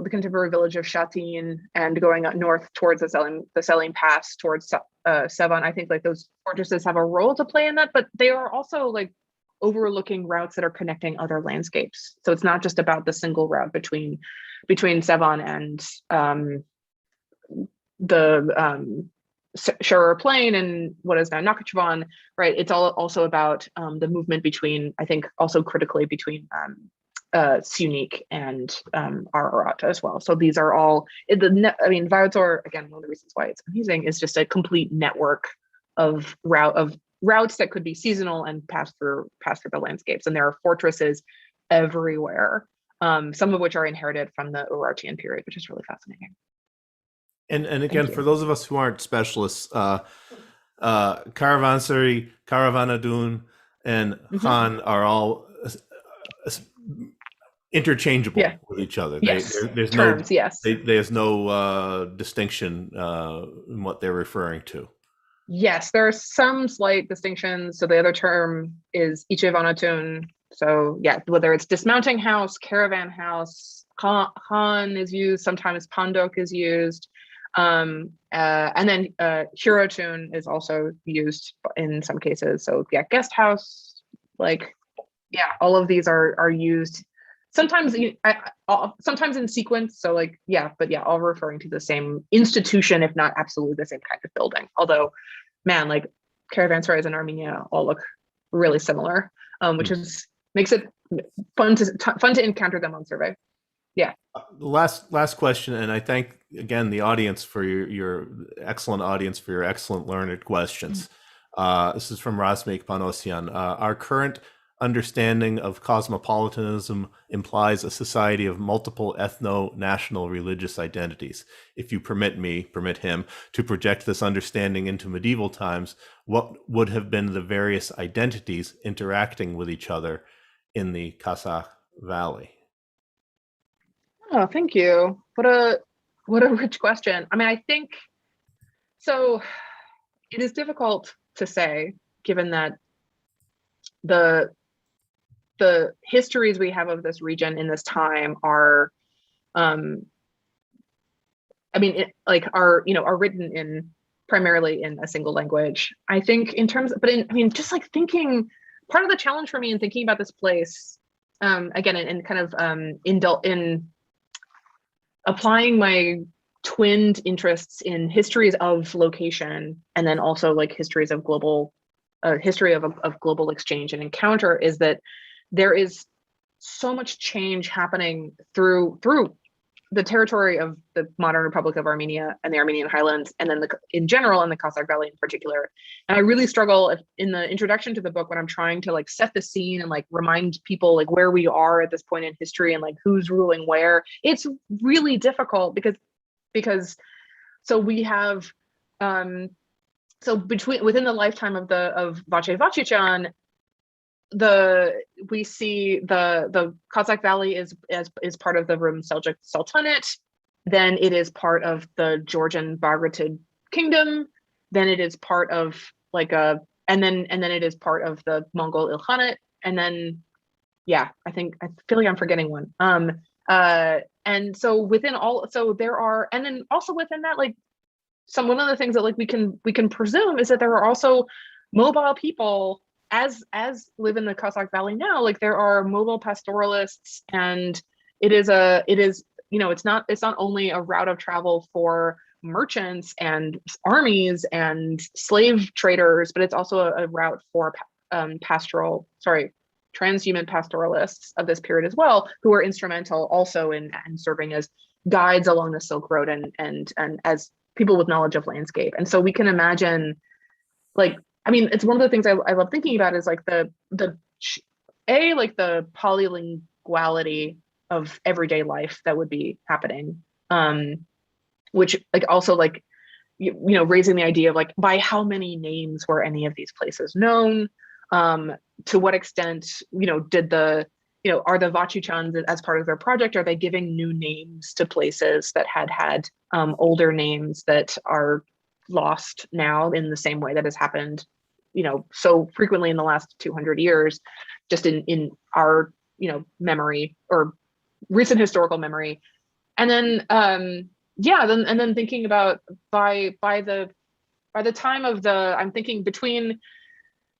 contemporary village of Shatin and going up north towards the Selene Pass towards Sevan. I think like those fortresses have a role to play in that, but they are also like overlooking routes that are connecting other landscapes. So it's not just about the single route between Sevan and the Sharar Plain and what is now Nakhchivan, right? It's also about the movement between, I think, also critically between Syunik and Ararat as well. So these are all Vayotor, again, one of the reasons why it's amazing is just a complete network of routes that could be seasonal and pass through the landscapes. And there are fortresses everywhere, some of which are inherited from the Urartian period, which is really fascinating. And again, for those of us who aren't specialists, Caravansary, Caravanadun, and Khan are all interchangeable with each other. Yes. There's terms, no, yes. There's no distinction in what they're referring to. Yes, there are some slight distinctions. So the other term is Ichevanatun. So yeah, whether it's dismounting house, caravan house, Khan is used, sometimes Pandok is used. And then Hirotun is also used in some cases. So yeah, guest house, like, yeah, all of these are used sometimes sometimes in sequence. So like, yeah, but yeah, all referring to the same institution, if not absolutely the same kind of building. Although, man, like caravanserais in Armenia all look really similar, which makes it fun to encounter them on survey. Yeah. Last question, and I thank again the audience for your excellent audience for your excellent learned questions. This is from Razmik Panosyan. Our current understanding of cosmopolitanism implies a society of multiple ethno-national religious identities. If you permit him to project this understanding into medieval times, what would have been the various identities interacting with each other in the Kassach Valley? Oh, thank you. What a rich question. I mean, I think so. It is difficult to say, given that the histories we have of this region in this time are, are written in primarily in a single language. I think in terms, just like thinking, part of the challenge for me in thinking about this place, again, and kind of in applying my twinned interests in histories of location and then also like histories of global history of global exchange and encounter is that there is so much change happening through the territory of the modern Republic of Armenia and the Armenian Highlands, and then in general in the Kassach Valley in particular. And I really struggle in the introduction to the book when I'm trying to like set the scene and like remind people like where we are at this point in history and like who's ruling where. It's really difficult because so we have within the lifetime of Vache Vachichan, we see the Kassach Valley is part of the Rum Seljuk Sultanate. Then it is part of the Georgian Bagratid Kingdom. Then it is part of and then it is part of the Mongol Ilkhanate. And then, yeah, I feel like I'm forgetting one. And so within all, so there are, and then also within that, like one of the things that like we can presume is that there are also mobile people as live in the Kassach Valley now. Like there are mobile pastoralists, and it's not only a route of travel for merchants and armies and slave traders, but it's also a route for transhuman pastoralists of this period as well, who are instrumental also in serving as guides along the Silk Road and as people with knowledge of landscape. And so we can imagine, like, I mean, it's one of the things I love thinking about is like the polylinguality of everyday life that would be happening, which like also like, raising the idea of like, by how many names were any of these places known? To what extent, did are the Vachichans, as part of their project, are they giving new names to places that had older names that are lost now, in the same way that has happened, so frequently in the last 200 years, just in our, memory, or recent historical memory. And then, then thinking about by the time of I'm thinking between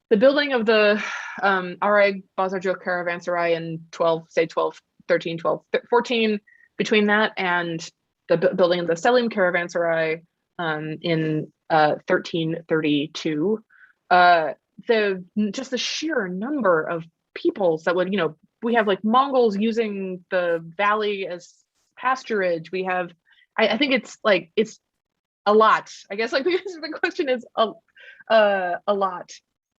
the building of the Areg Bazarjuk caravanserai in 13, 12, 14, between that and the building of the Selim caravanserai in 1332, the sheer number of peoples that would, we have like Mongols using the valley as pasturage. We have, I think it's a lot. I guess like the question is a lot.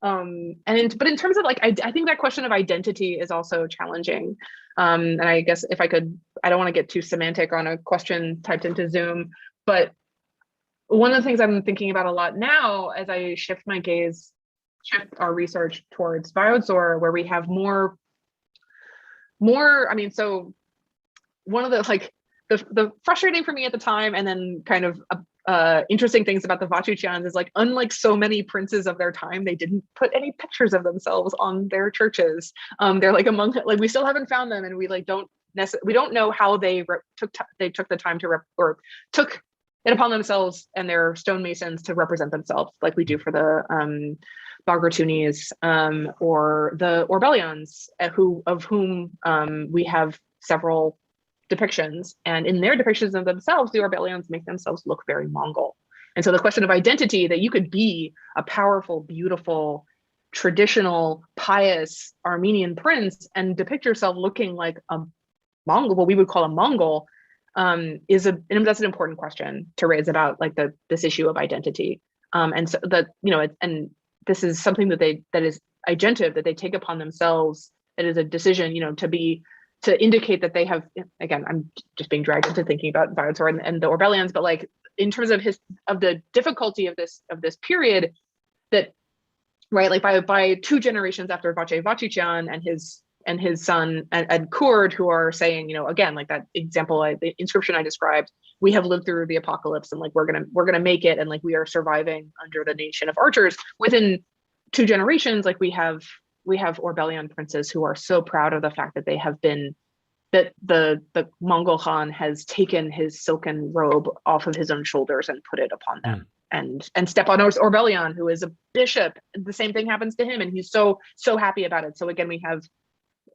But in terms of like, I think that question of identity is also challenging. And I guess if I could, I don't want to get too semantic on a question typed into Zoom, but one of the things I'm thinking about a lot now, as I shift our research towards Biodzor, where we have more, so one of the frustrating for me at the time, and then kind of interesting things about the Vachuchans is like, unlike so many princes of their time, they didn't put any pictures of themselves on their churches. They're like we still haven't found them, and we don't know how they took the time to took it upon themselves and their stonemasons to represent themselves, like we do for the Bagratunis or the Orbelians, of whom we have several depictions, and in their depictions of themselves, the Orbelians make themselves look very Mongol. And so the question of identity, that you could be a powerful, beautiful, traditional, pious Armenian prince and depict yourself looking like a Mongol, what we would call a Mongol, that's an important question to raise about like this issue of identity. And so that, and this is something that is agentive, that they take upon themselves. It is a decision, to indicate that they have, again, I'm just being dragged into thinking about Biodzor and the Orbelians, but like in terms of the difficulty of this period, that, right, like by 2 generations after Vache Vachichan and his son and Kurd, who are saying, again, like that example, the inscription I described, we have lived through the apocalypse, and like we're gonna make it, and like we are surviving under the nation of archers. Within 2 generations, like we have Orbelian princes who are so proud of the fact that they have been, that the Mongol Khan has taken his silken robe off of his own shoulders and put it upon them. And Stepan Orbelian, who is a bishop, the same thing happens to him, and he's so happy about it. So again, we have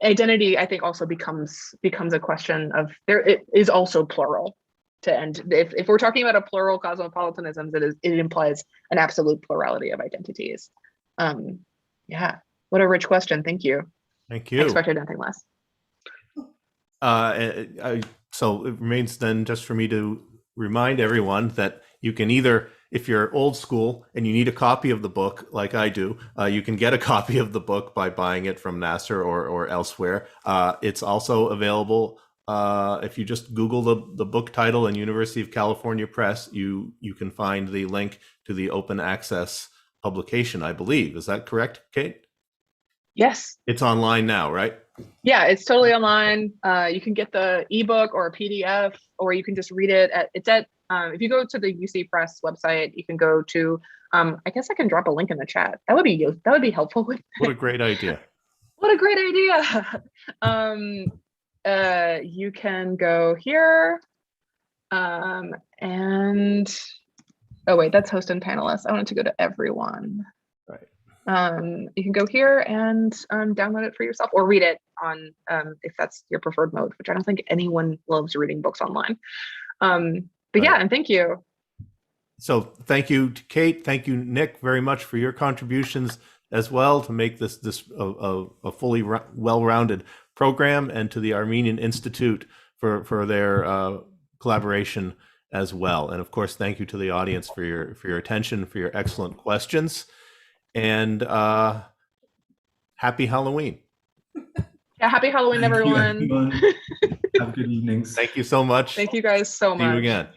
identity, I think, also becomes a question of it is also plural to end. If we're talking about a plural cosmopolitanism, it implies an absolute plurality of identities. Yeah. What a rich question. Thank you. Thank you. I expected nothing less. So it remains then just for me to remind everyone that you can either, if you're old school and you need a copy of the book, like I do, you can get a copy of the book by buying it from Nasser or elsewhere. It's also available if you just Google the book title and University of California Press, you can find the link to the open access publication, I believe. Is that correct, Kate? Yes. It's online now, right? Yeah, it's totally online. You can get the ebook or a PDF, or you can just read it. If you go to the UC Press website, you can go to. I guess I can drop a link in the chat. That would be helpful. What a great idea! What a great idea! You can go here, and oh wait, that's host and panelists. I wanted to go to everyone. Right. You can go here and download it for yourself, or read it on if that's your preferred mode, which I don't think anyone loves reading books online. But yeah, and thank you. So thank you to Kate. Thank you, Nick, very much for your contributions as well to make this a fully well-rounded program, and to the Armenian Institute for their collaboration as well. And of course, thank you to the audience for your attention, for your excellent questions. And happy Halloween. Yeah, happy Halloween, everyone. Have a good evening. Thank you so much. Thank you guys so much. See you again.